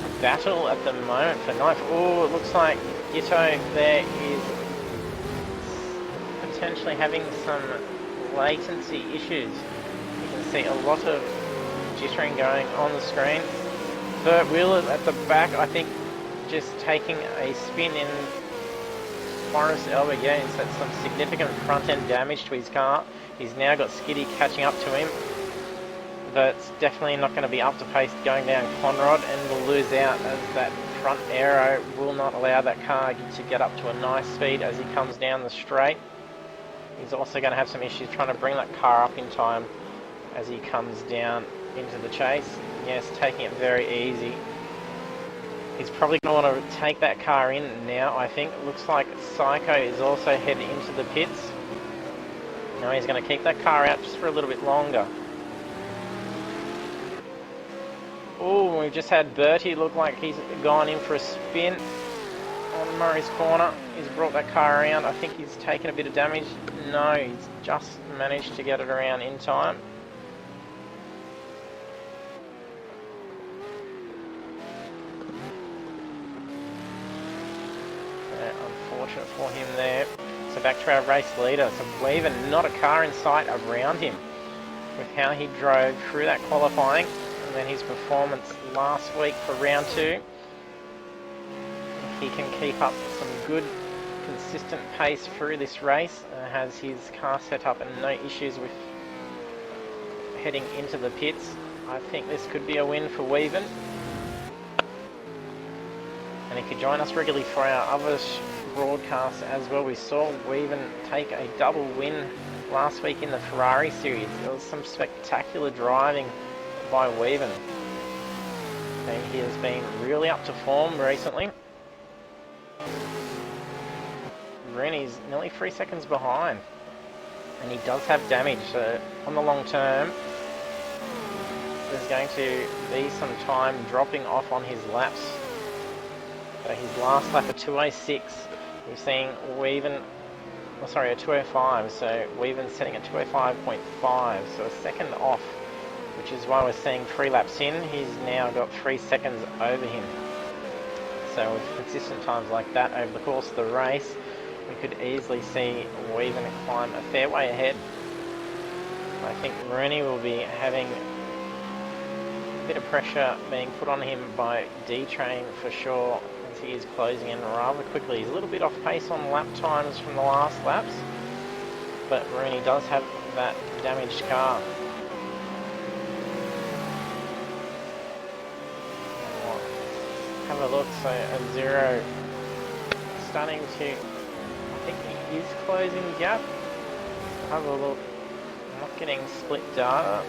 a battle at the moment for 9th. Oh, it looks like Gitto there is potentially having some latency issues. You can see a lot of jittering going on the screen. Bert Wheeler at the back, I think, just taking a spin in Forrest Albergain. That's some significant front end damage to his car. He's now got Skiddy catching up to him, but it's definitely not going to be up to pace going down Conrod, and will lose out as that front aero will not allow that car to get up to a nice speed as he comes down the straight. He's also going to have some issues trying to bring that car up in time as he comes down into the chase. Yes, taking it very easy. He's probably going to want to take that car in now, I think. It looks like Psycho is also heading into the pits. Now he's going to keep that car out just for a little bit longer. Oh, we've just had Bertie look like he's gone in for a spin on Murray's corner. He's brought that car around. I think he's taken a bit of damage. No, he's just managed to get it around in time. Unfortunate for him there. So back to our race leader. So Weaven, not a car in sight around him with how he drove through that qualifying and then his performance last week for round 2. He can keep up some good consistent pace through this race, has his car set up and no issues with heading into the pits. I think this could be a win for Weaven, and he could join us regularly for our other broadcasts as well. We saw Weaven take a double win last week in the Ferrari series. There was some spectacular driving by Weaven. And he has been really up to form recently. Rooney's nearly 3 seconds behind, and he does have damage, so on the long term there's going to be some time dropping off on his laps. So his last lap of 2:06, we've seen Weaven, a 2:05, so Weaven's setting at 2:05.5, so a second off, which is why we're seeing 3 laps in. He's now got 3 seconds over him. So with consistent times like that over the course of the race, we could easily see Weaven climb a fair way ahead. I think Rooney will be having a bit of pressure being put on him by D-Train for sure, as he is closing in rather quickly. He's a little bit off pace on lap times from the last laps, but Rooney does have that damaged car. Have a look, so a 0 starting to, I think he is closing the gap. Have a look, I'm not getting split data,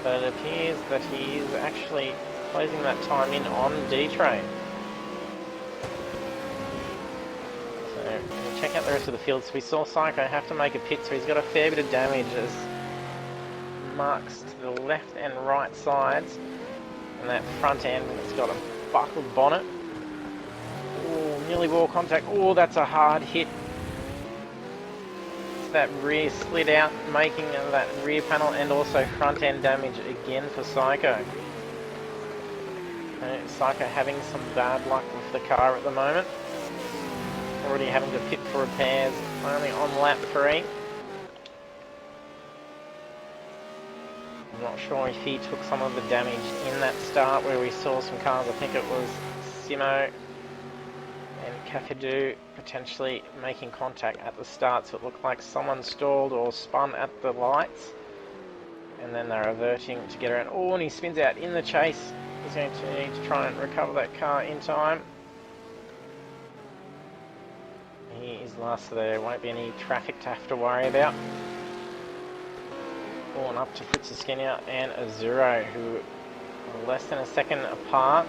but it appears that he is actually closing that time in on D-Train. So we'll check out the rest of the field. So we saw Psycho have to make a pit, so he's got a fair bit of damage as marks to the left and right sides. And that front end, it's got a buckled bonnet. Oh, nearly wall contact. Oh, that's a hard hit. It's that rear slid out, making that rear panel and also front end damage again for Psycho. Psycho having some bad luck with the car at the moment. Already having to pit for repairs, only on lap 3. I'm not sure if he took some of the damage in that start where we saw some cars. I think it was Simo and Kakadu potentially making contact at the start, so it looked like someone stalled or spun at the lights, and then they're reverting to get around. Oh, and he spins out in the chase. He's going to need to try and recover that car in time. He is last, so there won't be any traffic to have to worry about. Oh, and up to Fritz Skinner and a 0, who are less than a second apart.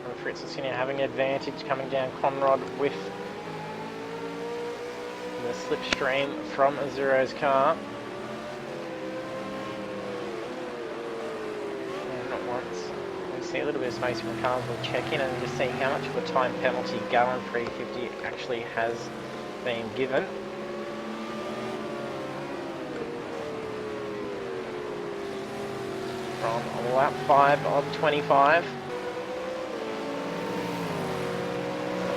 And Fritz Skinner having an advantage coming down Conrad with the slipstream from a 0's car. And once we see a little bit of space from cars, we'll check in and just see how much of a time penalty Gallon 350 actually has been given. From lap 5 of 25.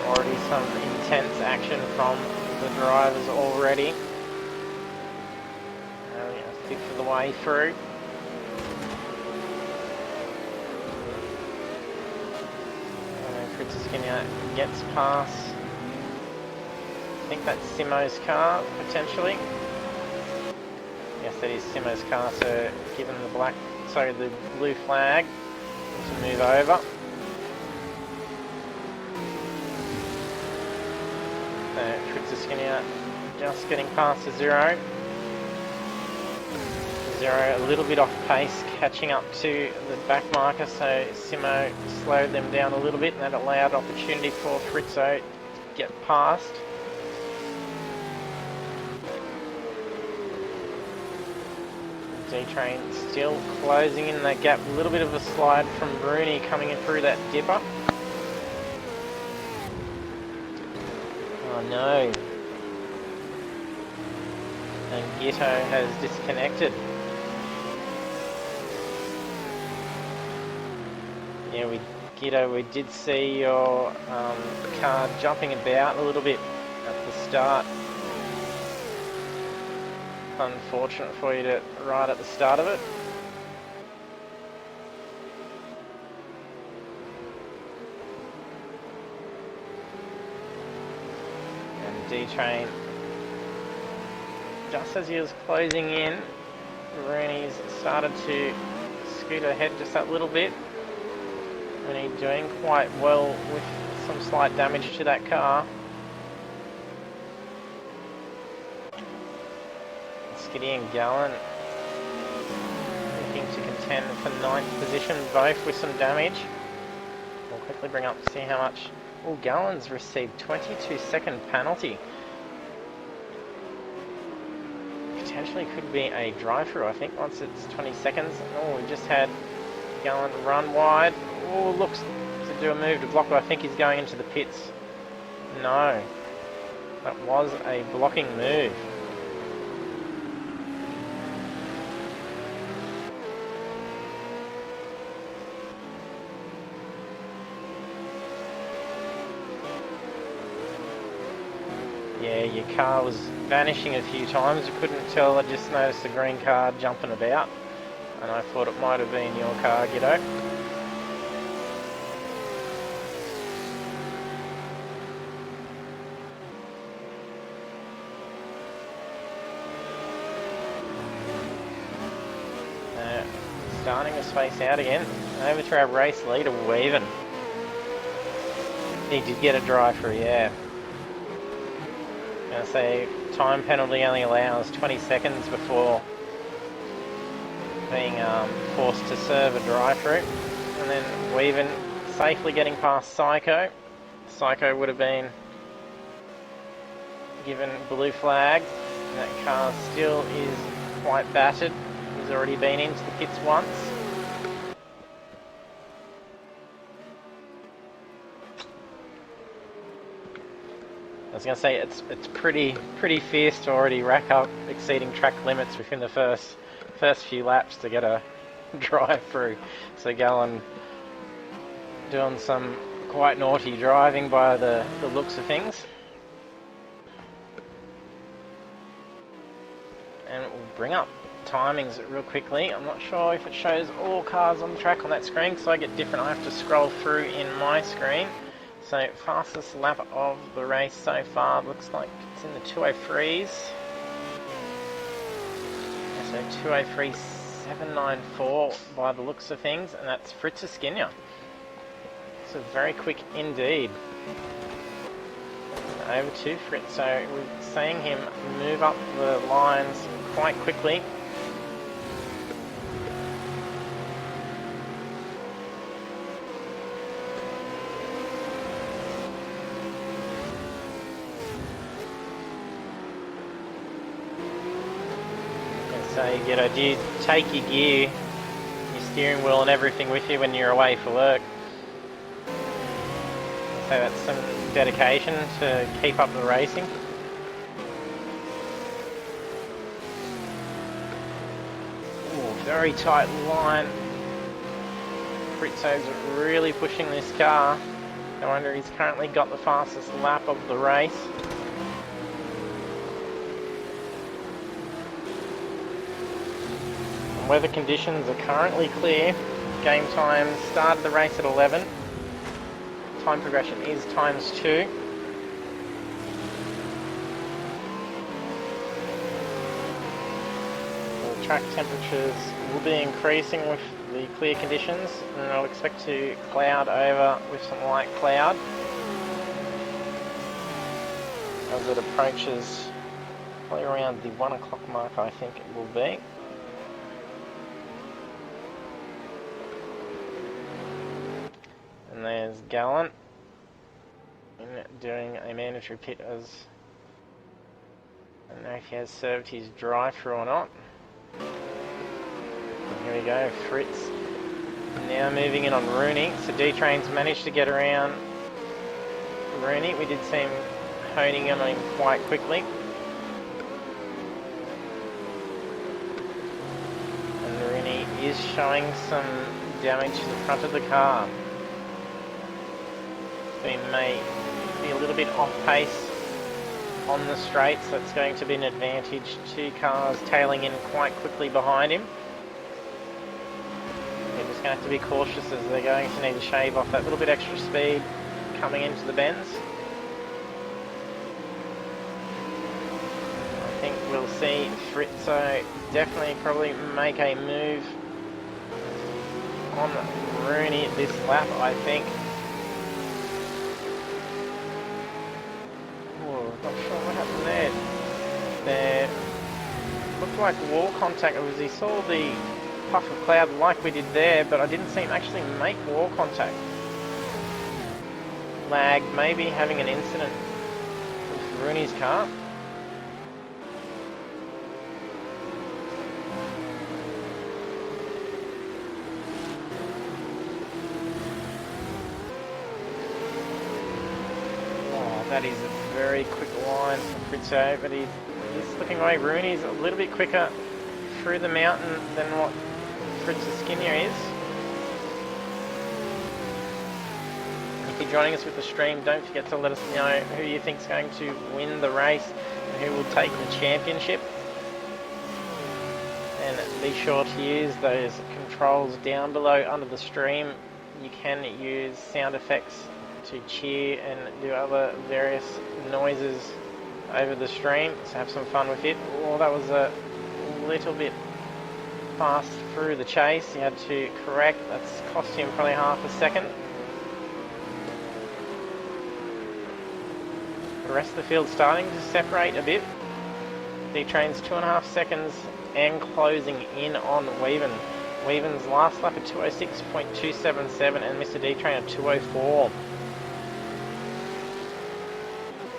Already some intense action from the drivers already. A fifth of the way through. And Fritz Skinner gets past, I think that's Simo's car, potentially. Yes, that is Simo's car, so given the blue flag to move over. Fritz Skinner just getting past the 0. 0 a little bit off pace, catching up to the back marker, so Simo slowed them down a little bit, and that allowed opportunity for Fritzo to get past. D-Train still closing in that gap. A little bit of a slide from Rooney coming in through that dipper. Oh no. And Gitto has disconnected. Yeah, Gitto, we did see your car jumping about a little bit at the start. Unfortunate for you to ride at the start of it. And D-Train, just as he was closing in, Rooney's started to scoot ahead just that little bit. Rooney doing quite well with some slight damage to that car. Skiddy and Gallen looking to contend for 9th position, both with some damage. We'll quickly bring up to see how much. Oh, Gallen's received 22-second penalty. Potentially could be a drive-through, I think, once it's 20 seconds. Oh, we just had Gallen run wide. Oh, looks to do a move to block, but I think he's going into the pits. No, that was a blocking move. Yeah, your car was vanishing a few times. I couldn't tell, I just noticed the green car jumping about, and I thought it might have been your car, Giddo. Starting to space out again. Over to our race leader, Weaven. He did get a drive through, yeah. I'm going to say time penalty only allows 20 seconds before being forced to serve a drive through. And then Weaven safely getting past Psycho. Psycho would have been given blue flag. And that car still is quite battered. He's already been into the pits once. I was going to say it's pretty fierce to already rack up exceeding track limits within the first few laps to get a drive through. So Gallon doing some quite naughty driving by the looks of things. And we'll bring up timings real quickly. I'm not sure if it shows all cars on the track on that screen because I get different. I have to scroll through in my screen. So fastest lap of the race so far looks like it's in the 203s. So 203.794 by the looks of things, and that's Fritz Skinner. So very quick indeed. Over to Fritz. So we're seeing him move up the lines quite quickly. So do you take your gear, your steering wheel and everything with you when you're away for work? So that's some dedication to keep up the racing. Ooh, very tight line. Fritzo's really pushing this car. No wonder he's currently got the fastest lap of the race. Weather conditions are currently clear. Game time started the race at 11. Time progression is ×2. The track temperatures will be increasing with the clear conditions, and I'll expect to cloud over with some light cloud as it approaches probably around the 1 o'clock mark, I think it will be. And there's Gallant doing a mandatory pit as I don't know if he has served his drive-through or not. Here we go, Fritz now moving in on Rooney. So D-Train's managed to get around Rooney. We did see him honing in on him quite quickly. And Rooney is showing some damage to the front of the car. He may be a little bit off pace on the straight, so it's going to be an advantage to cars tailing in quite quickly behind him. They're just going to have to be cautious as they're going to need to shave off that little bit extra speed coming into the bends. I think we'll see Fritzo definitely probably make a move on Rooney this lap, I think. Not sure what happened there. There looked like wall contact. It was, he saw the puff of cloud like we did there, but I didn't see him actually make wall contact. Lag, maybe having an incident with Rooney's car. Oh, that is a very quick line from Fritzo, but he's looking away. Rooney's a little bit quicker through the mountain than what Fritz Skinner is. you're joining us with the stream, don't forget to let us know who you think is going to win the race and who will take the championship. And be sure to use those controls down below under the stream. You can use sound effects to cheer and do other various noises over the stream, so have some fun with it. Oh, that was a little bit fast through the chase. You had to correct. That's cost him probably half a second. The rest of the field starting to separate a bit. D-Train's 2.5 seconds and closing in on Weaven. Weaven's last lap at 206.277 and Mr. D-Train at 204.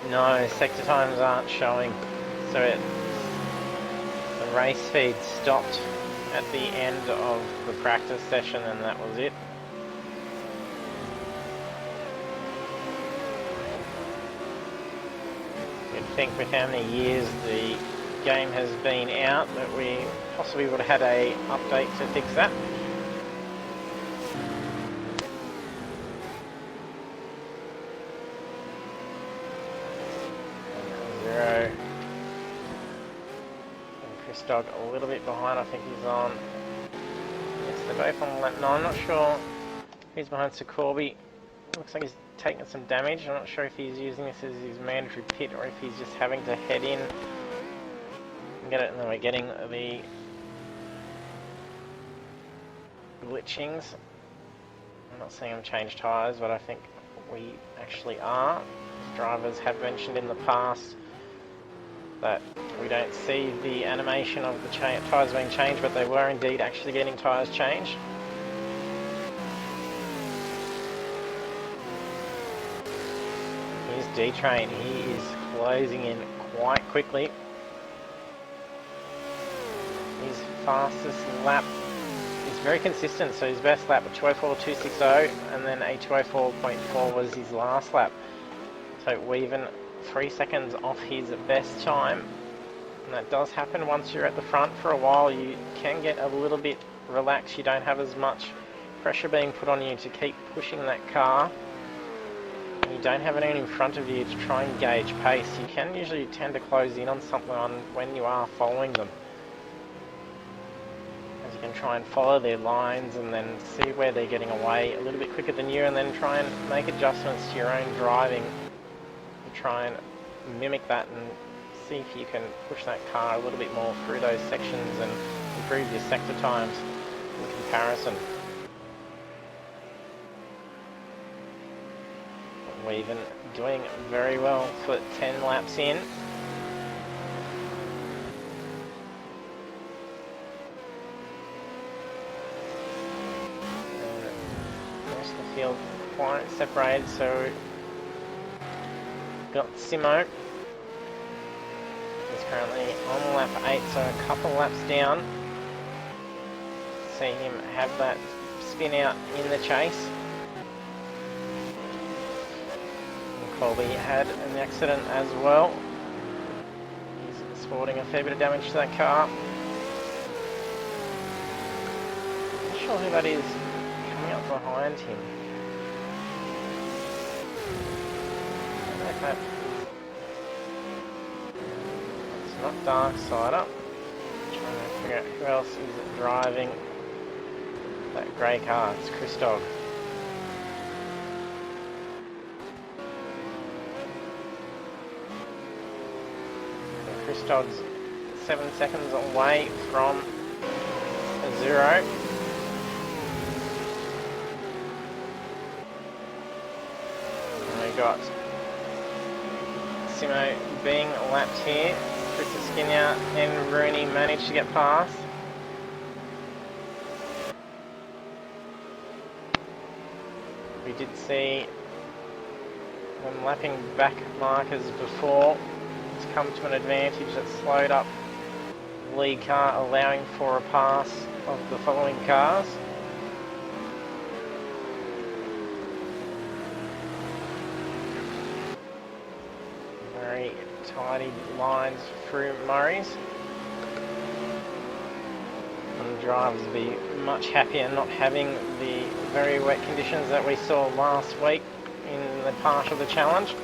No, sector times aren't showing, so the race feed stopped at the end of the practice session and that was it. You'd think with how many years the game has been out that we possibly would have had a update to fix that. Zero. And Chris Dog a little bit behind, I think he's on. Yes, they're both on lap 9. I'm not sure who's behind Sir Corby. Looks like he's taking some damage. I'm not sure if he's using this as his mandatory pit or if he's just having to head in and get it, and then we're getting the glitchings. I'm not seeing them change tyres, but I think we actually are. Drivers have mentioned in the past that we don't see the animation of the tyres being changed, but they were indeed actually getting tyres changed. Here's D-Train, he is closing in quite quickly. His fastest lap is very consistent, so his best lap at 204.260 and then a 204.4 was his last lap. So Weaven 3 seconds off his best time, and that does happen once you're at the front for a while. You can get a little bit relaxed, you don't have as much pressure being put on you to keep pushing that car. You don't have anyone in front of you to try and gauge pace. You can usually tend to close in on someone when you are following them, as you can try and follow their lines and then see where they're getting away a little bit quicker than you, and then try and make adjustments to your own driving to try and mimic that and see if you can push that car a little bit more through those sections and improve your sector times in comparison. Weaven doing very well for 10 laps in. The rest of the field quite separated, so we've got Simo. He's currently on lap 8, so a couple laps down. See him have that spin out in the chase. Colby had an accident as well. He's sporting a fair bit of damage to that car. Not sure who that is coming up behind him. I don't know if that it's not Darksider. Trying to figure out who else is driving that grey car. It's Chris Dog. Chris Dogg's 7 seconds away from a 0. And we've got Simo being lapped here. Chris Skinner and Rooney managed to get past. We did see them lapping back markers before. Come to an advantage that slowed up the lead car, allowing for a pass of the following cars. Very tidy lines through Murray's. And the drivers will be much happier not having the very wet conditions that we saw last week in the part of the challenge.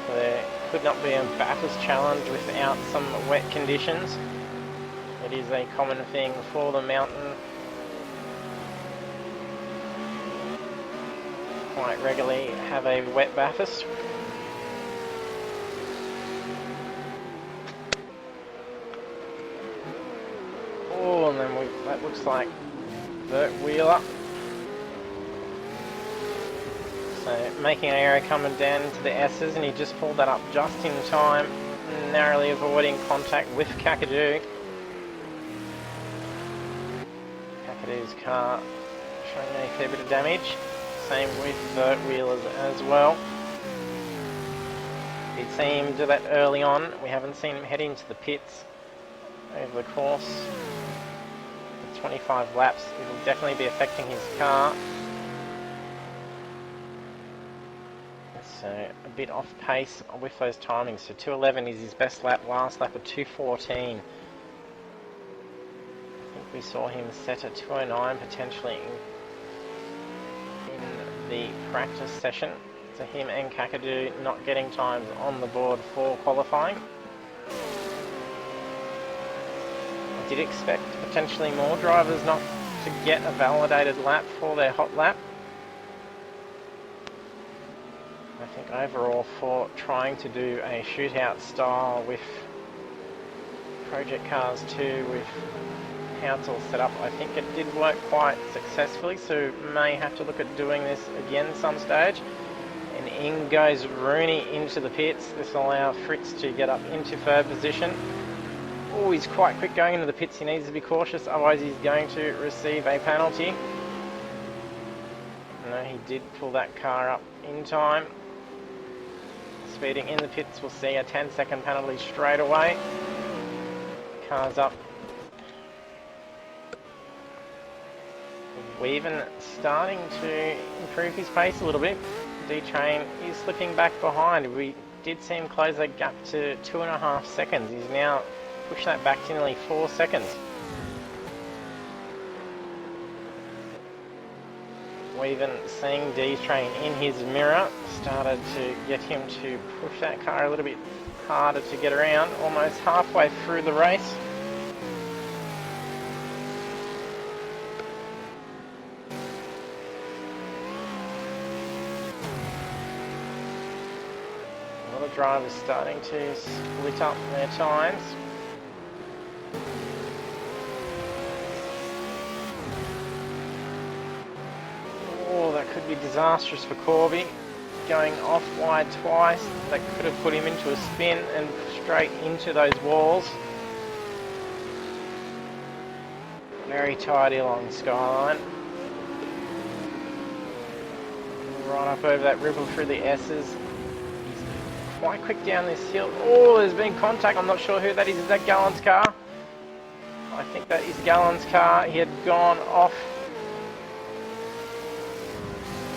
There could not be a Bathurst challenge without some wet conditions. It is a common thing for the mountain. Quite regularly have a wet Bathurst. Oh, and then that looks like Bert Wheeler. So making an error coming down into the S's, and he just pulled that up just in time, narrowly avoiding contact with Kakadu. Kakadu's car showing a fair bit of damage. Same with Bert Wheeler's as well. Did see him do that early on. We haven't seen him head into the pits over the course. 25 laps, it will definitely be affecting his car. So a bit off pace with those timings. So 2:11 is his best lap, last lap of 2:14. I think we saw him set at 2:09 potentially in the practice session. So him and Kakadu not getting times on the board for qualifying. I did expect potentially more drivers not to get a validated lap for their hot lap. I think overall for trying to do a shootout style with Project Cars 2 with how it's all set up, I think it did work quite successfully, so may have to look at doing this again some stage. And in goes Rooney into the pits. This will allow Fritz to get up into third position. Oh, he's quite quick going into the pits. He needs to be cautious, otherwise he's going to receive a penalty. No, he did pull that car up in time. Speeding in the pits, we'll see a 10-second penalty straight away. Car's up. Weaven starting to improve his pace a little bit. D-Train is slipping back behind. We did see him close that gap to 2.5 seconds. He's now pushed that back to nearly 4 seconds. Weaven seeing D-Train in his mirror started to get him to push that car a little bit harder to get around, almost halfway through the race. A lot of drivers starting to split up their times. Oh, that could be disastrous for Corby. Going off wide twice, that could have put him into a spin and straight into those walls. Very tidy along the skyline. Right up over that ripple through the S's. He's quite quick down this hill. Oh, there's been contact. I'm not sure who that is. Is that Gallen's car? I think that is Gallen's car. He had gone off.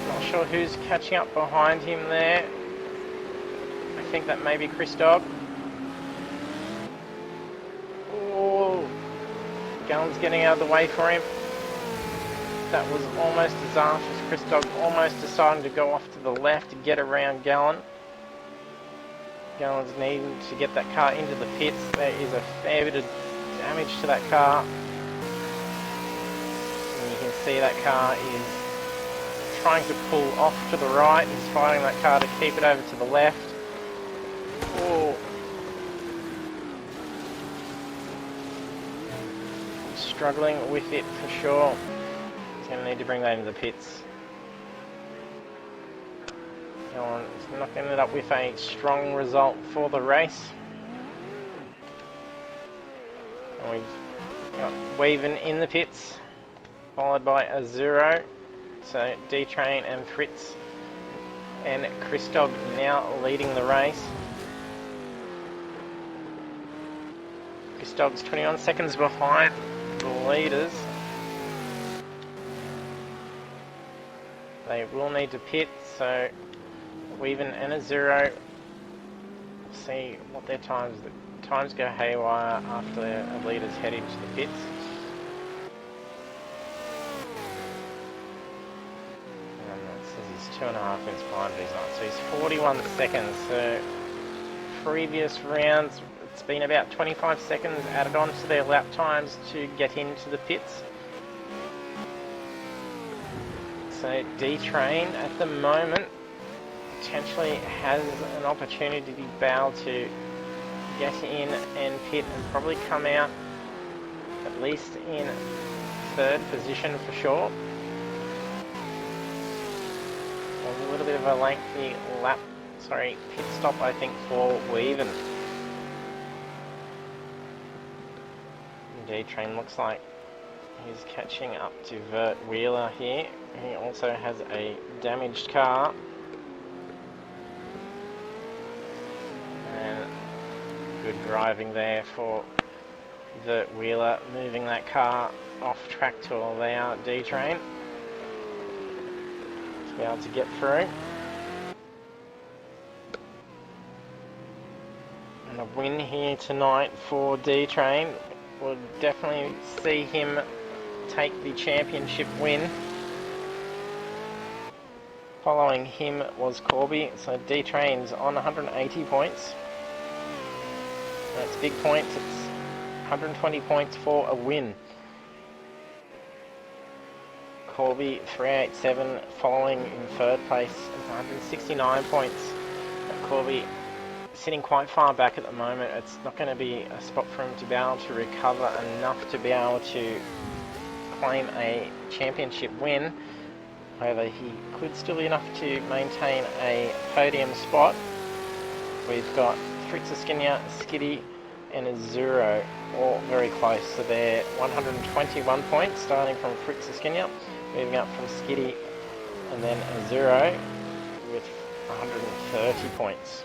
Not sure who's catching up behind him there. I think that may be Chris Dogg. Oh, Gallen's getting out of the way for him. That was almost disastrous. Chris Dogg almost deciding to go off to the left to get around Gallen. Gallen's needing to get that car into the pits. There is a fair bit of damage to that car. And you can see that car is trying to pull off to the right. He's fighting that car to keep it over to the left. Oh. Struggling with it for sure. He's going to need to bring that into the pits. It's not ended up with a strong result for the race. And we've got Weaven in the pits, followed by Azuro. So D-Train and Fritz and Chris Dogg now leading the race. Chris Dogg's 21 seconds behind the leaders. They will need to pit, so Weaven and Azuro, see what their times. The times go haywire after the leaders head into the pits. 2.5 minutes behind, but he's not. So he's 41 seconds. So previous rounds, it's been about 25 seconds added on to their lap times to get into the pits. So D-Train at the moment potentially has an opportunity to be able to get in and pit and probably come out at least in third position for sure. A little bit of a lengthy pit stop I think for Weaven. D-Train looks like he's catching up to Vert Wheeler here. He also has a damaged car. And good driving there for Vert Wheeler, moving that car off track to allow D-Train to be able to get through. And a win here tonight for D-Train would definitely see him take the championship win. Following him was Corby, so D-Train's on 180 points. That's big points, it's 120 points for a win. Corby 387 following in third place at 169 points. Corby sitting quite far back at the moment. It's not going to be a spot for him to be able to recover enough to be able to claim a championship win. However, he could still be enough to maintain a podium spot. We've got Fritz Skinner, Skiddy and Azuro all very close. So they're 121 points starting from Fritz Skinner, moving up from Skiddy and then Azuro with 130 points.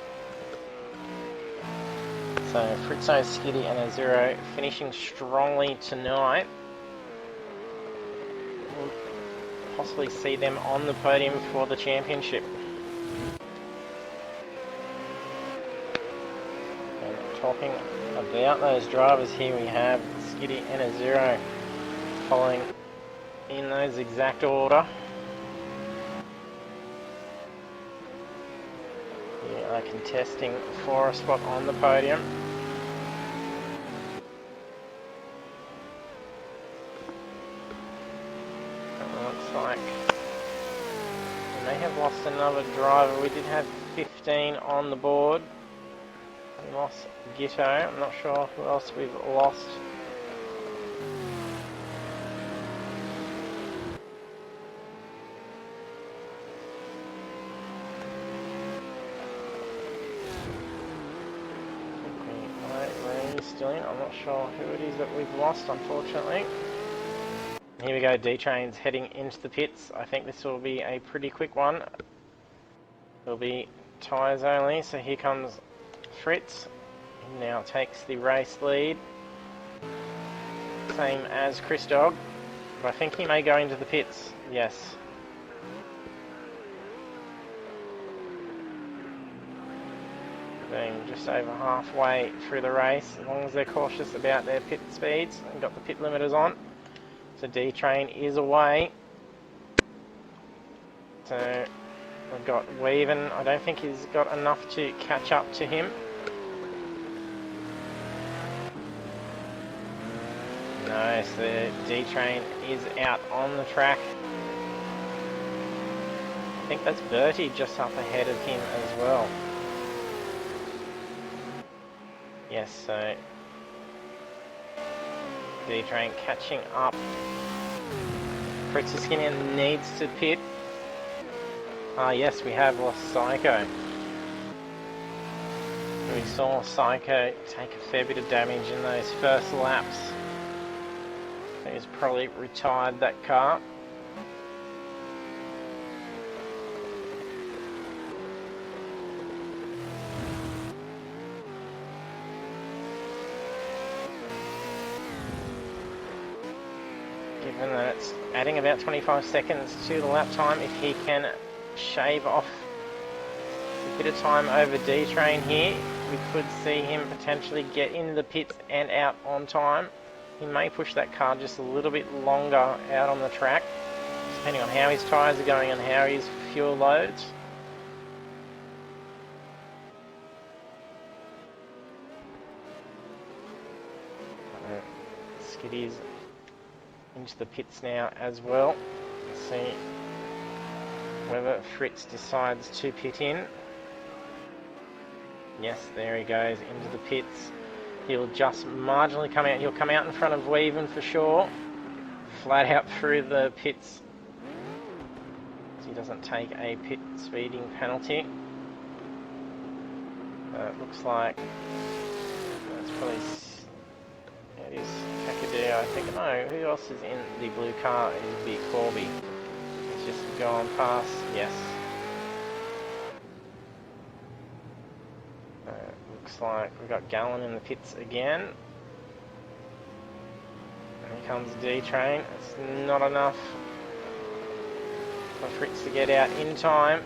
So Fritzo, Skiddy and Azuro finishing strongly tonight. We'll possibly see them on the podium for the championship. And talking about those drivers here, we have Skiddy and Azuro following in those exact order. We are contesting for a spot on the podium. Like we may have lost another driver. We did have 15 on the board. We lost Gitto. I'm not sure who else we've lost. Still in. I'm not sure who it is that we've lost, unfortunately. Here we go, D-Train's heading into the pits. I think this will be a pretty quick one. It'll be tyres only, so here comes Fritz. He now takes the race lead. Same as Chris Dog. But I think he may go into the pits. Yes. Being just over halfway through the race, as long as they're cautious about their pit speeds and got the pit limiters on. So D-Train is away. So we've got Weaven. I don't think he's got enough to catch up to him. No, so D-Train is out on the track. I think that's Bertie just up ahead of him as well. Yes, so D-Train catching up. Fritz Skinner needs to pit. Yes, we have lost Psycho. We saw Psycho take a fair bit of damage in those first laps. He's probably retired that car. Given that it's adding about 25 seconds to the lap time, if he can shave off a bit of time over D-Train here, we could see him potentially get into the pits and out on time. He may push that car just a little bit longer out on the track, depending on how his tyres are going and how he's fuel loads. Skiddy's into the pits now as well. Let's see whether Fritz decides to pit in. Yes, there he goes into the pits. He'll just marginally come out. He'll come out in front of Weaven for sure. Flat out through the pits. So he doesn't take a pit speeding penalty. It looks like that's probably... It is Kakadu, I think. No, who else is in the blue car? It would be Corby. He's just gone past. Yes. Looks like we've got Gallen in the pits again. Here comes D-Train. It's not enough for Fritz to get out in time.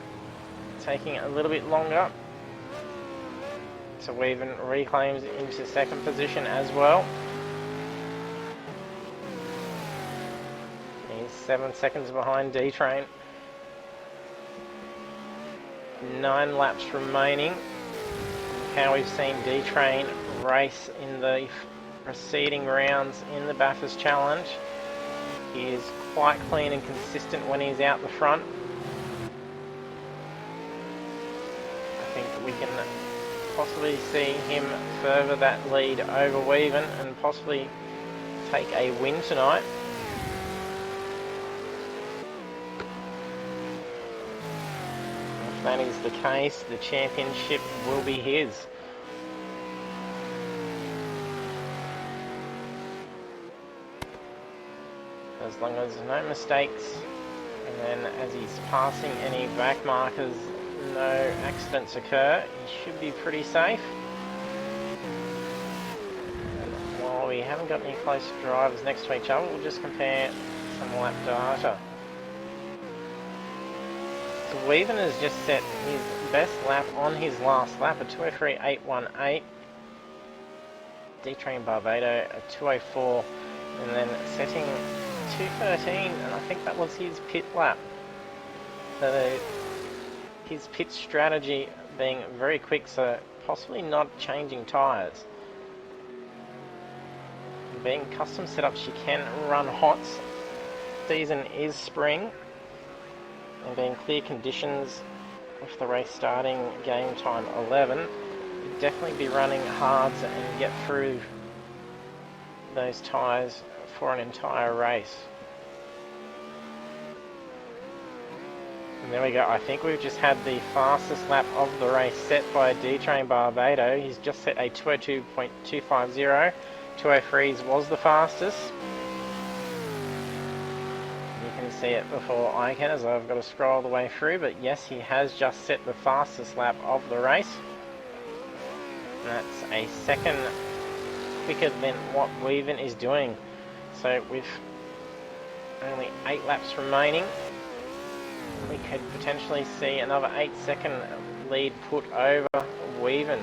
Taking a little bit longer. So Weaven reclaims into second position as well. He's 7 seconds behind D-Train. 9 laps remaining. How we've seen D-Train race in the preceding rounds in the Bathurst Challenge. He is quite clean and consistent when he's out the front. I think we can possibly see him further that lead over Weaven and possibly take a win tonight. If that is the case, the championship will be his. As long as no mistakes, and then as he's passing any back markers, no accidents occur, he should be pretty safe. And while we haven't got any close drivers next to each other, we'll just compare some lap data. So Weaven has just set his best lap on his last lap, a 2:03.818. D-Train Barbado, a 2:04, and then setting 2:13, and I think that was his pit lap. So his pit strategy being very quick, so possibly not changing tyres. Being custom setups, you can run hots. Season is spring, and being clear conditions with the race starting game time 11, you'd definitely be running hards and get through those tyres for an entire race. And there we go. I think we've just had the fastest lap of the race set by D-Train Barbado. He's just set a 2:02.250. 2:03s was the fastest. You can see it before I can, as I've got to scroll the way through, but yes, he has just set the fastest lap of the race. And that's a second quicker than what Weaven is doing. So with only 8 laps remaining, we could potentially see another 8-second lead put over Weaven.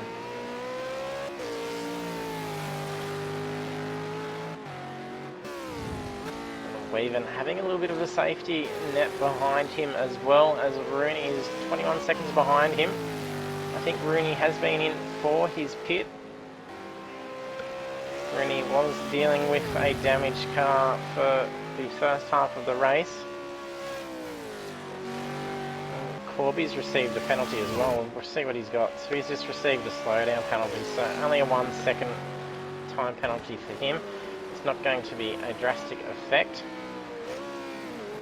Weaven having a little bit of a safety net behind him, as well as Rooney is 21 seconds behind him. I think Rooney has been in for his pit. Rooney was dealing with a damaged car for the first half of the race. Corby's received a penalty as well. We'll see what he's got. So he's just received a slowdown penalty, so only a 1 second time penalty for him. It's not going to be a drastic effect.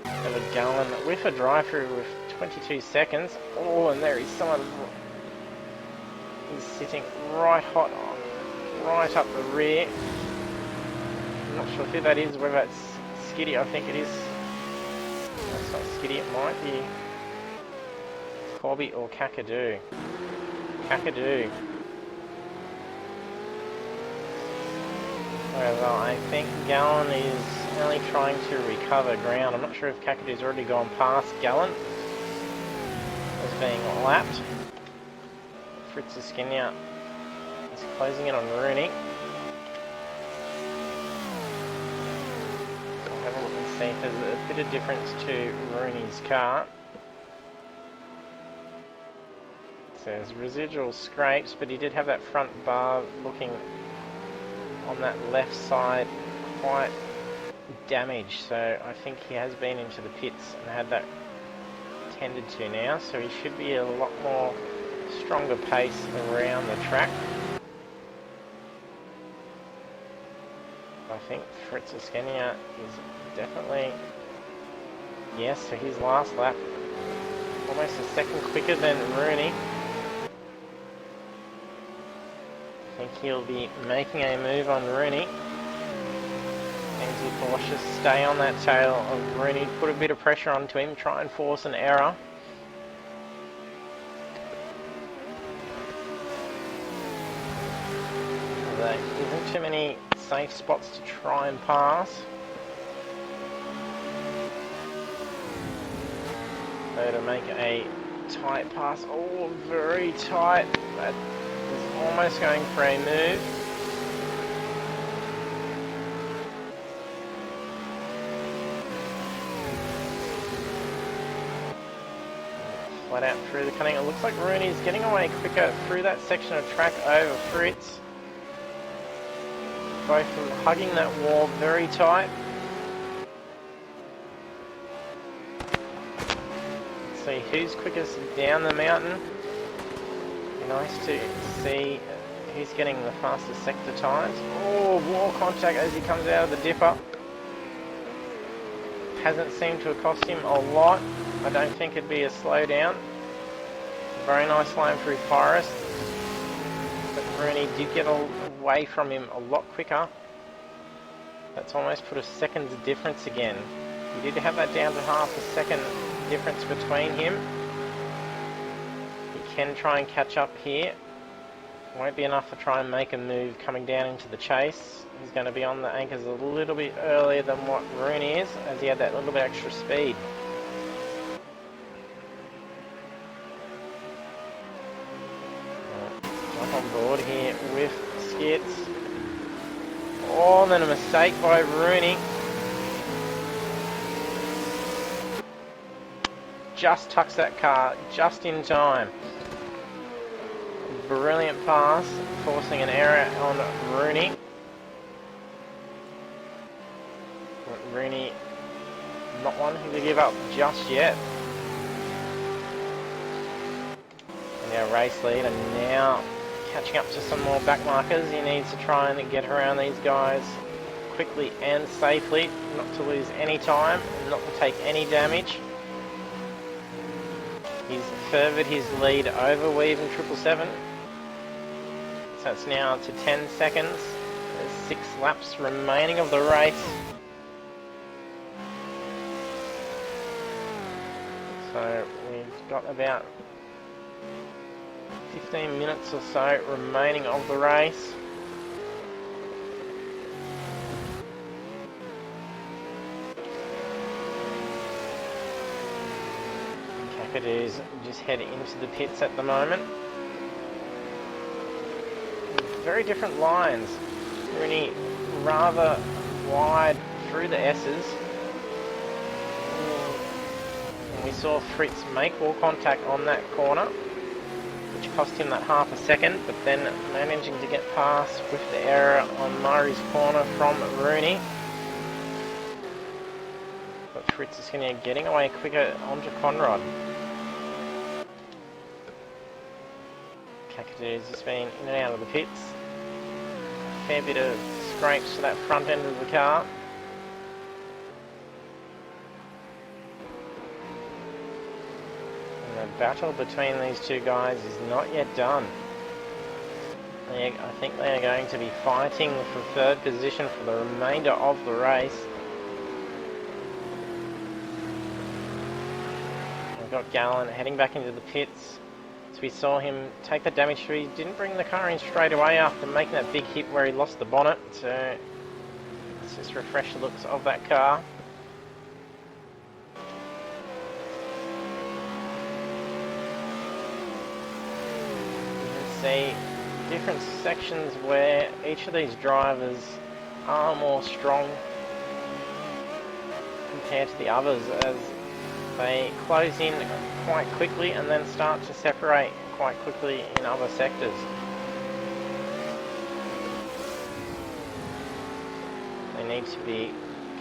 Another Gallen with a drive-through with 22 seconds. Oh, and there is someone. He's sitting right hot, right up the rear. I'm not sure who that is, whether it's Skiddy, I think it is. That's not Skiddy, it might be Corby or Kakadu. Kakadu. However, I think Gallen is only trying to recover ground. I'm not sure if Kakadu's already gone past Gallen as being lapped. Fritz is skinning out. He's closing in on Rooney. We'll have a look and see if there's a bit of difference to Rooney's car. So there's residual scrapes, but he did have that front bar looking on that left side quite damaged. So I think he has been into the pits and had that tended to now. So he should be a lot more stronger pace around the track. I think Fritz Iskenia is definitely, yes, so his last lap, almost a second quicker than Rooney. I think he'll be making a move on Rooney. Things are cautious, stay on that tail of Rooney, put a bit of pressure onto him, try and force an error. There isn't too many safe spots to try and pass. So to make a tight pass, oh, very tight. That is almost going for a move. Flat out through the cutting. It looks like Rooney's getting away quicker through that section of track over Fritz. Both of them hugging that wall very tight. Let's see who's quickest down the mountain. Be nice to see who's getting the fastest sector times. Oh, wall contact as he comes out of the dipper. Hasn't seemed to have cost him a lot. I don't think it'd be a slowdown. Very nice line through Forest. But Rooney did get away from him a lot quicker. That's almost put a second's difference again. He did have that down to half a second difference between him. He can try and catch up here. Won't be enough to try and make a move coming down into the chase. He's going to be on the anchors a little bit earlier than what Rooney is, as he had that little bit extra speed. Jump on board here with Skits. Oh, and then a mistake by Rooney. Just tucks that car just in time. Brilliant pass, forcing an error on Rooney. But Rooney, not wanting to give up just yet. And our race leader now catching up to some more back markers. He needs to try and get around these guys quickly and safely, not to lose any time, not to take any damage. He's furthered his lead over Weave and 777. So it's now to 10 seconds. There's 6 laps remaining of the race. So we've got about 15 minutes or so remaining of the race. Cakadoos just heading into the pits at the moment. Very different lines. Rooney rather wide through the S's. And we saw Fritz make wall contact on that corner, which cost him that half a second, but then managing to get past with the error on Murray's corner from Rooney. But Fritz is going to be getting away quicker onto Conrad. Cakadoos has been in and out of the pits. A fair bit of scrapes to that front end of the car. And the battle between these two guys is not yet done. I think they are going to be fighting for third position for the remainder of the race. We've got Gallen heading back into the pits. So we saw him take the damage through. He didn't bring the car in straight away after making that big hit where he lost the bonnet. So let's just refresh the looks of that car. You can see different sections where each of these drivers are more strong compared to the others as they close in quite quickly and then start to separate quite quickly in other sectors. They need to be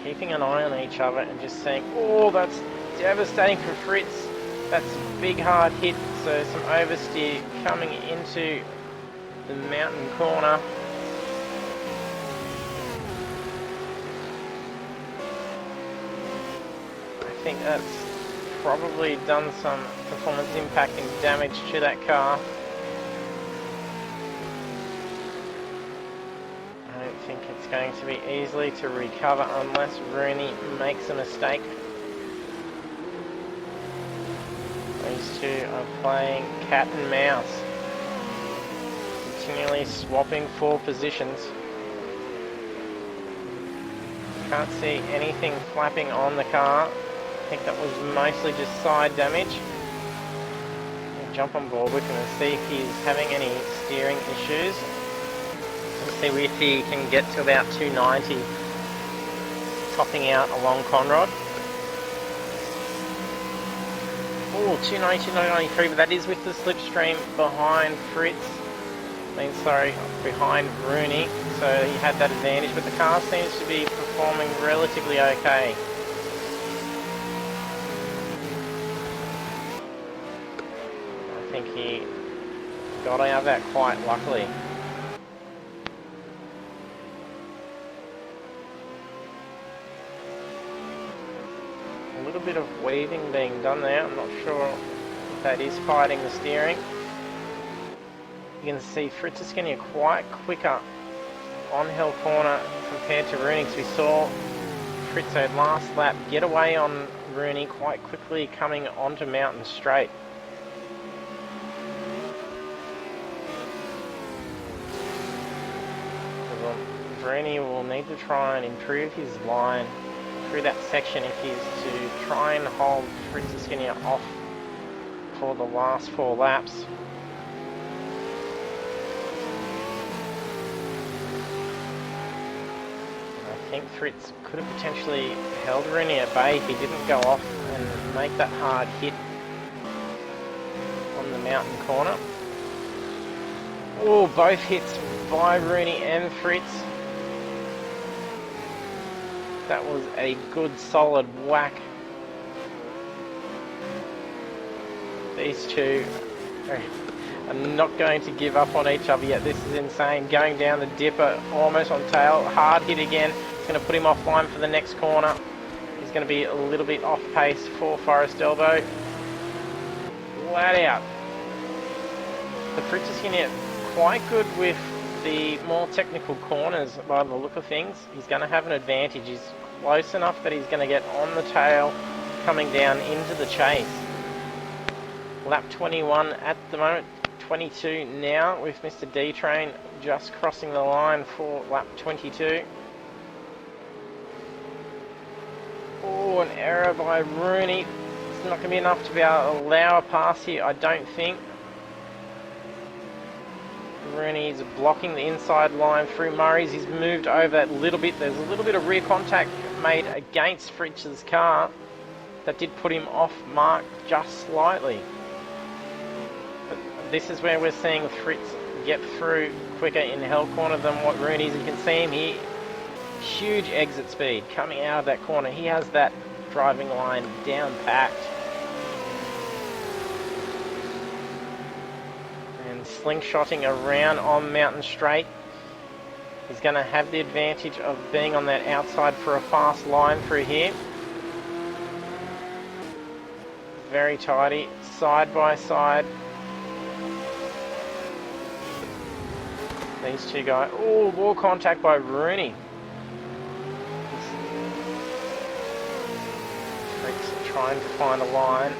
keeping an eye on each other and just saying, oh, that's devastating for Fritz. That's a big hard hit, so some oversteer coming into the mountain corner. I think that's probably done some performance impacting damage to that car. I don't think it's going to be easily to recover unless Rooney makes a mistake. These two are playing cat and mouse, continually swapping for positions. Can't see anything flapping on the car. I think that was mostly just side damage. We'll jump on board with him and see if he's having any steering issues. Let's see if he can get to about 290, topping out along Conrod. Oh, 290, 293, but that is with the slipstream behind Fritz. Behind Rooney, so he had that advantage, but the car seems to be performing relatively okay. I think he got out of that quite luckily. A little bit of weaving being done there. I'm not sure if that is fighting the steering. You can see Fritz is getting quite quicker on Hill Corner compared to Rooney, because we saw Fritz last lap get away on Rooney quite quickly coming onto Mountain Straight. Rooney will need to try and improve his line through that section if he's to try and hold Fritz Skinner off for the last 4 laps. I think Fritz could have potentially held Rooney at bay if he didn't go off and make that hard hit on the mountain corner. Oh, both hits by Rooney and Fritz. That was a good solid whack. These two are not going to give up on each other yet. This is insane. Going down the dipper, almost on tail. Hard hit again. It's going to put him offline for the next corner. He's going to be a little bit off pace for Forest Elbow. Flat out. The Fritz is going to get quite good with the more technical corners by the look of things. He's going to have an advantage. He's close enough that he's going to get on the tail coming down into the chase. Lap 21 at the moment, 22 now with Mr. D-Train just crossing the line for lap 22. Oh, an error by Rooney. It's not going to be enough to be able to allow a pass here, I don't think. Rooney's blocking the inside line through Murray's. He's moved over that little bit. There's a little bit of rear contact made against Fritz's car that did put him off mark just slightly. But this is where we're seeing Fritz get through quicker in Hell Corner than what Rooney's. You can see him here. Huge exit speed coming out of that corner. He has that driving line down packed. Slingshotting around on Mountain Straight. He's going to have the advantage of being on that outside for a fast line through here. Very tidy, side by side. These two guys. Oh, wall contact by Rooney. Fritz trying to find a line.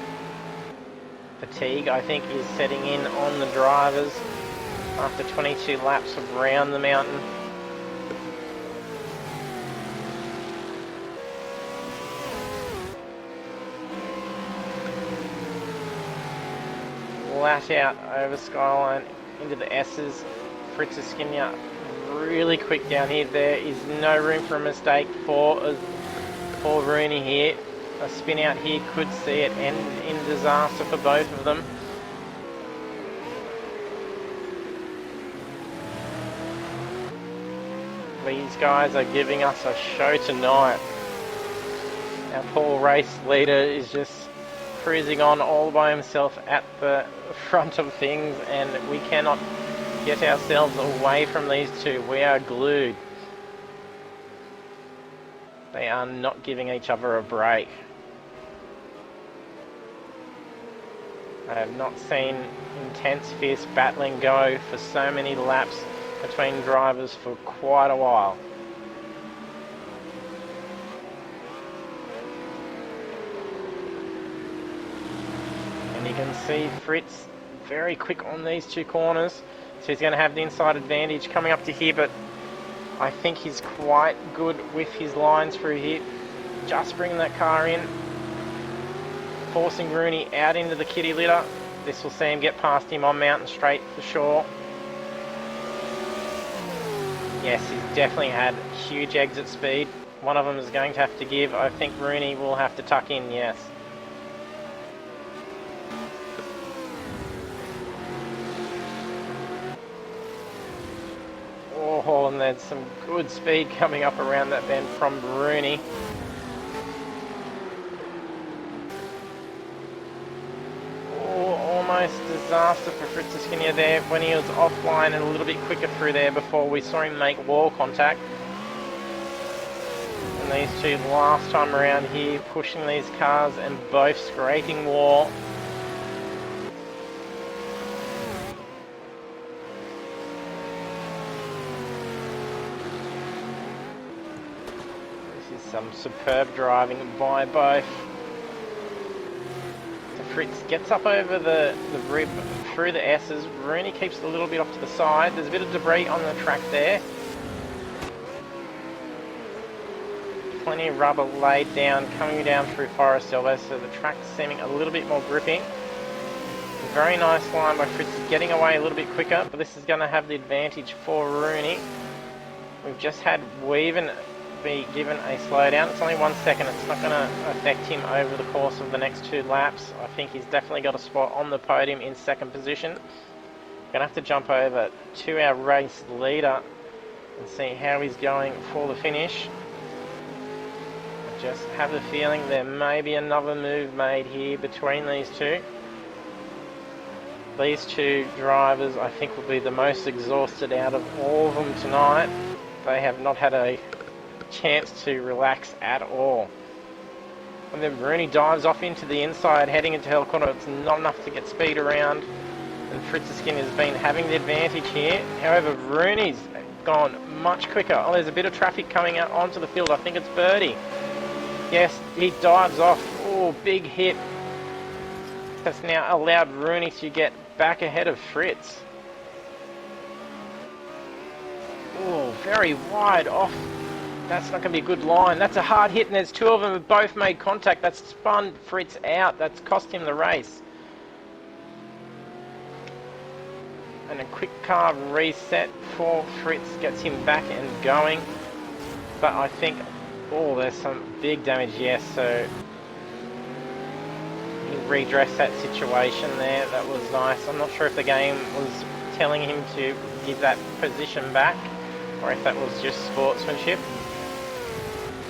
Fatigue, I think, is setting in on the drivers after 22 laps around the mountain. Flat out over Skyline into the S's. Fritz is skinning up really quick down here. There is no room for a mistake for Rooney here. A spin out here could see it end in disaster for both of them. These guys are giving us a show tonight. Our poor race leader is just cruising on all by himself at the front of things, and we cannot get ourselves away from these two. We are glued. They are not giving each other a break. I have not seen intense, fierce battling go for so many laps between drivers for quite a while. And you can see Fritz very quick on these two corners, so he's going to have the inside advantage coming up to here, but I think he's quite good with his lines through here. Just bringing that car in, forcing Rooney out into the kitty litter. This will see him get past him on Mountain Straight for sure. Yes, he's definitely had huge exit speed. One of them is going to have to give. I think Rooney will have to tuck in, yes. Oh, and there's some good speed coming up around that bend from Rooney. Oh, almost disaster for Fritz Skinner there when he was offline and a little bit quicker through there before we saw him make wall contact. And these two last time around here pushing these cars and both scraping wall. Some superb driving by both. So Fritz gets up over the rib through the S's. Rooney keeps a little bit off to the side. There's a bit of debris on the track there. Plenty of rubber laid down, coming down through Forest Elbow, so the track's seeming a little bit more gripping. Very nice line by Fritz, getting away a little bit quicker, but this is going to have the advantage for Rooney. We've just had Weaven be given a slowdown. It's only 1 second. It's not going to affect him over the course of the next 2 laps. I think he's definitely got a spot on the podium in second position. Going to have to jump over to our race leader and see how he's going for the finish. I just have a feeling there may be another move made here between these two. These two drivers I think will be the most exhausted out of all of them tonight. They have not had a chance to relax at all. And then Rooney dives off into the inside, heading into Hell Corner. It's not enough to get speed around, and Fritziskin has been having the advantage here. However, Rooney's gone much quicker. Oh, there's a bit of traffic coming out onto the field. I think it's Birdie. Yes, he dives off. Oh, big hit. That's now allowed Rooney to get back ahead of Fritz. Oh, very wide off. That's not going to be a good line. That's a hard hit, and there's 2 of them who both made contact. That's spun Fritz out. That's cost him the race. And a quick car reset for Fritz gets him back and going. But I think, oh, there's some big damage, yes, so he redressed that situation there. That was nice. I'm not sure if the game was telling him to give that position back, or if that was just sportsmanship.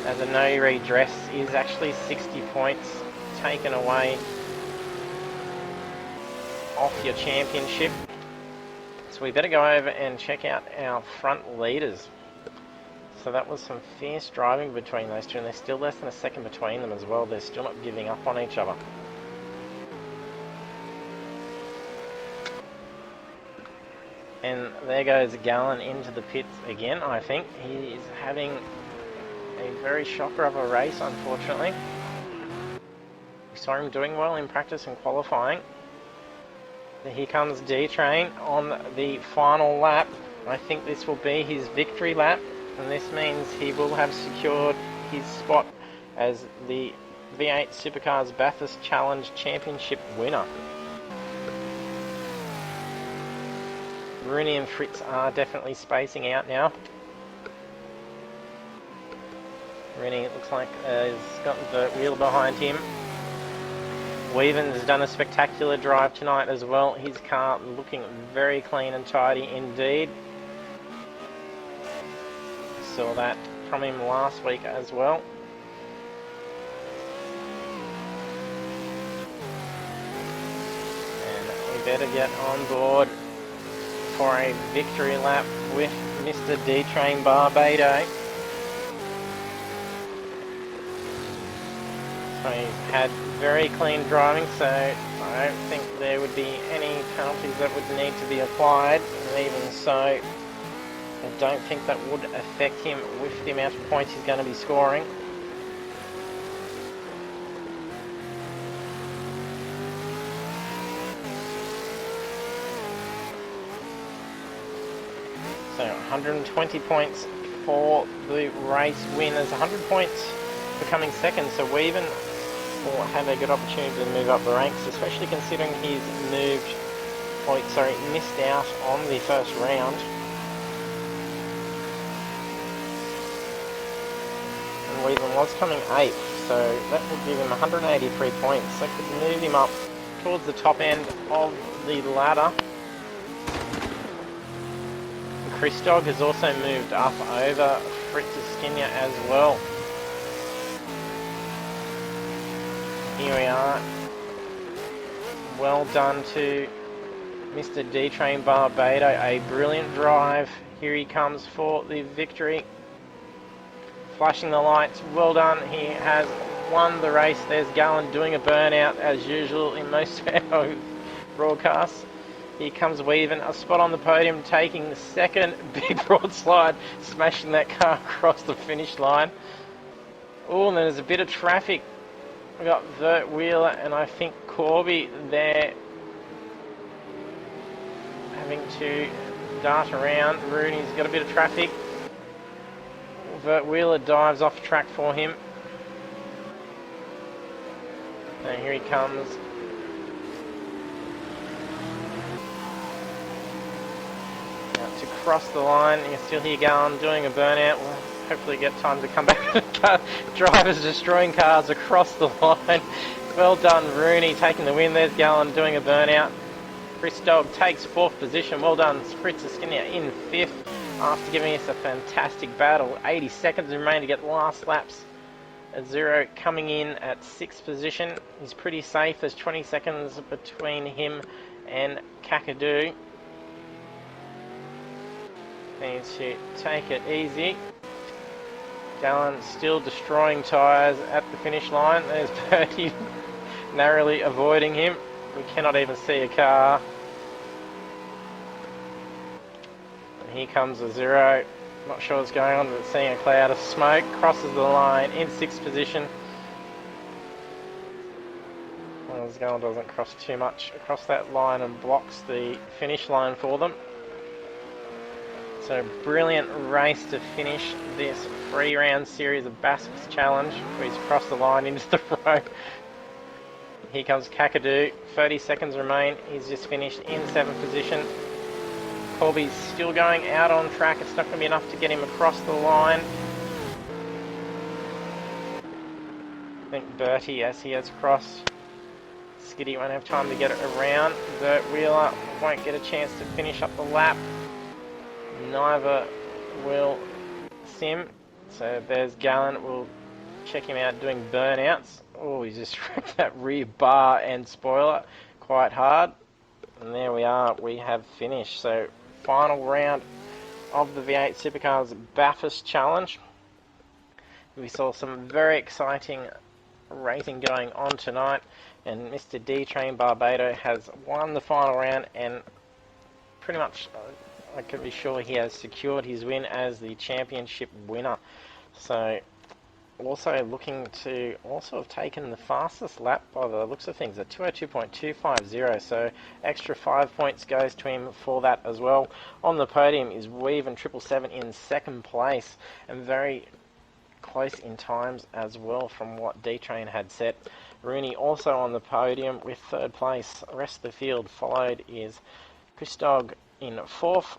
As a no redress is actually 60 points taken away off your championship. So we better go over and check out our front leaders. So that was some fierce driving between those two, and there's still less than a second between them as well. They're still not giving up on each other. And there goes Gallen into the pits again, I think. He is having a very shocker of a race, unfortunately. We saw him doing well in practice and qualifying. Here comes D-Train on the final lap. I think this will be his victory lap, and this means he will have secured his spot as the V8 Supercars Bathurst Challenge Championship winner. Rooney and Fritz are definitely spacing out now. Rooney, it looks like, has got the wheel behind him. Weaven has done a spectacular drive tonight as well. His car looking very clean and tidy indeed. saw that from him last week as well. And we better get on board for a victory lap with Mr. D-Train Barbado. So he's had very clean driving, so I don't think there would be any penalties that would need to be applied. And even so, I don't think that would affect him with the amount of points he's going to be scoring. So 120 points for the race win. There's 100 points for coming second, so we even will have a good opportunity to move up the ranks, especially considering he's missed out on the first round. And Weaven was coming 8th, so that will give him 183 points. That could move him up towards the top end of the ladder. Chris Dog has also moved up over Fritz Skinner as well. Here we are. Well done to Mr. D-Train Barbado. A brilliant drive. Here he comes for the victory. Flashing the lights. Well done. He has won the race. There's Gallen doing a burnout as usual in most of our broadcasts. Here comes Weaven, a spot on the podium, taking the second big broadslide, smashing that car across the finish line. Oh, and there's a bit of traffic. We've got Vert Wheeler and I think Corby there having to dart around. Rooney's got a bit of traffic. Vert Wheeler dives off track for him. And here he comes. To cross the line, you still hear Gallen doing a burnout. We'll hopefully get time to come back. Drivers destroying cars across the line. Well done, Rooney taking the win. There's Gallen doing a burnout. Chris Dog takes 4th position. Well done, Fritz Skinner in 5th after giving us a fantastic battle. 80 seconds remain to get the last laps. Zero coming in at 6th position. He's pretty safe. There's 20 seconds between him and Kakadu. Needs to take it easy. Gallen still destroying tyres at the finish line. There's Bertie narrowly avoiding him. We cannot even see a car. And here comes a Zero. Not sure what's going on, but seeing a cloud of smoke. Crosses the line in 6th position. Well, Gallen doesn't cross too much across that line and blocks the finish line for them. So brilliant race to finish this 3-round series of Bathurst Challenge. He's crossed the line into the road. Here comes Kakadu. 30 seconds remain. He's just finished in 7th position. Colby's still going out on track. It's not going to be enough to get him across the line. I think Bertie, as he has crossed. Skiddy won't have time to get it around. Bert Wheeler won't get a chance to finish up the lap. Neither will Sim. So there's Gallen. We'll check him out doing burnouts. Oh, he's just wrecked that rear bar and spoiler quite hard. And there we are. We have finished. So final round of the V8 Supercars Bathurst Challenge. We saw some very exciting racing going on tonight. And Mr. D-Train Barbado has won the final round and pretty much... I can be sure he has secured his win as the championship winner. So, also looking to also have taken the fastest lap by the looks of things at 202.250. So, extra 5 points goes to him for that as well. On the podium is Weaven 777 in 2nd place and very close in times as well from what D-Train had set. Rooney also on the podium with 3rd place. The rest of the field followed is Chris Dog in 4th,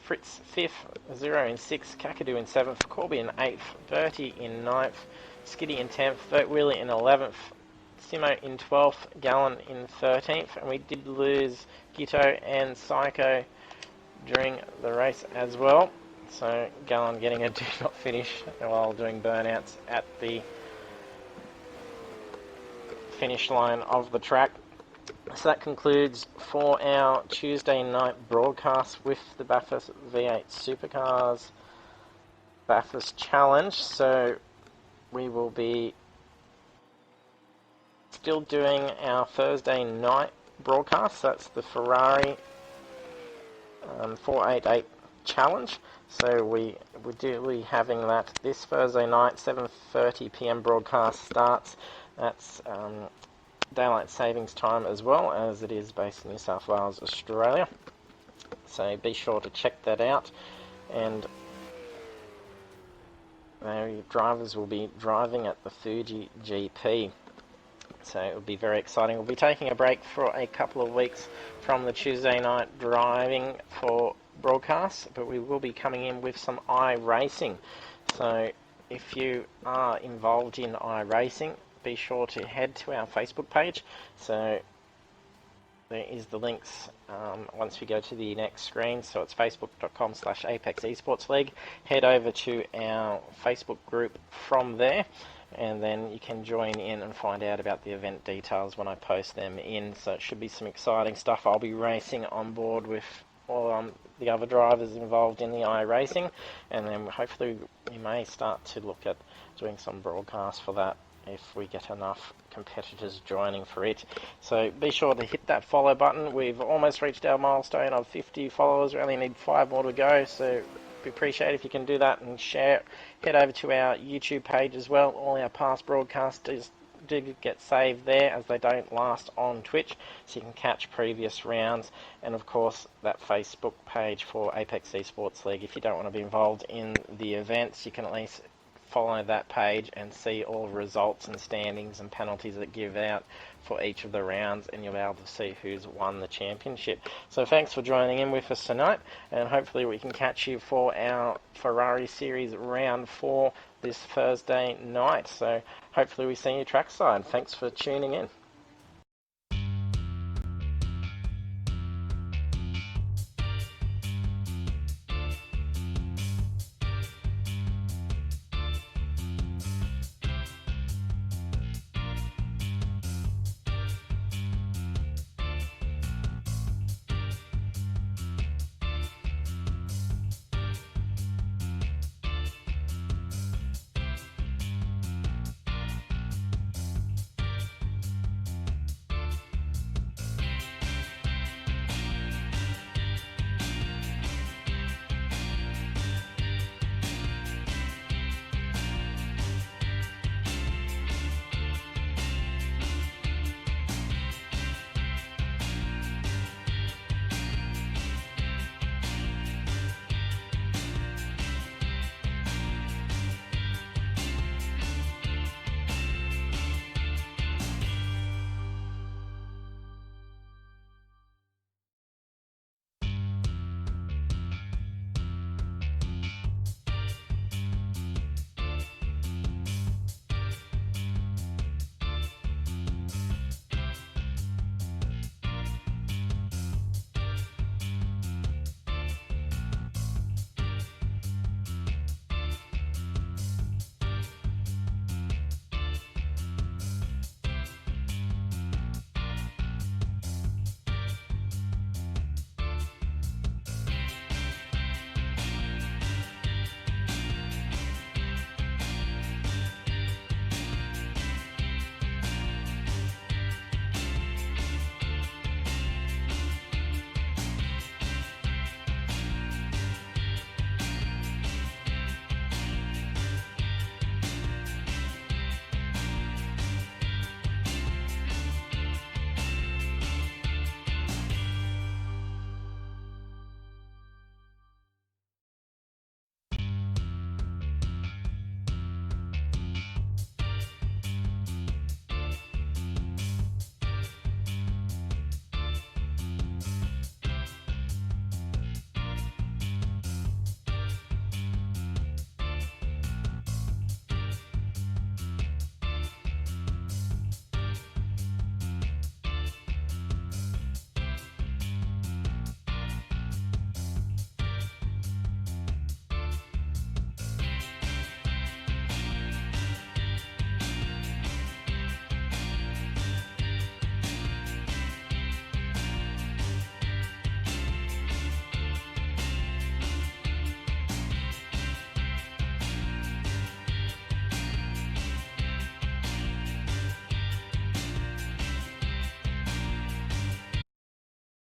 Fritz 5th, Zero in 6th, Kakadu in 7th, Corby in 8th, Bertie in 9th, Skiddy in 10th, Vert Wheeler in 11th, Simo in 12th, Gallen in 13th, and we did lose Gito and Psycho during the race as well. So go on getting a do not finish while doing burnouts at the finish line of the track. So that concludes for our Tuesday night broadcast with the Bathurst V8 Supercars Bathurst Challenge. So we will be still doing our Thursday night broadcast. That's the Ferrari 488 Challenge. So we will be having that this Thursday night, 7:30 PM broadcast starts. That's daylight savings time as well, as it is based in New South Wales, Australia. So be sure to check that out. And the drivers will be driving at the Fuji GP. So it will be very exciting. We'll be taking a break for a couple of weeks from the Tuesday night driving for broadcasts, but we will be coming in with some iRacing. So if you are involved in iRacing, be sure to head to our Facebook page. So there is the links once we go to the next screen. So it's facebook.com/Apex Esports League. Head over to our Facebook group from there, and then you can join in and find out about the event details when I post them in. So it should be some exciting stuff. I'll be racing on board with all the other drivers involved in the iRacing, and then hopefully we may start to look at doing some broadcasts for that if we get enough competitors joining for it. So be sure to hit that follow button. We've almost reached our milestone of 50 followers. We only need 5 more to go, so we appreciate if you can do that and share. Head over to our YouTube page as well. All our past broadcasts do get saved there, as they don't last on Twitch, so you can catch previous rounds. And of course that Facebook page for Apex Esports League. If you don't want to be involved in the events, you can at least follow that page and see all results and standings and penalties that give out for each of the rounds, and you'll be able to see who's won the championship. So thanks for joining in with us tonight, and hopefully we can catch you for our Ferrari Series Round 4 this Thursday night. So hopefully we see you trackside. Thanks for tuning in.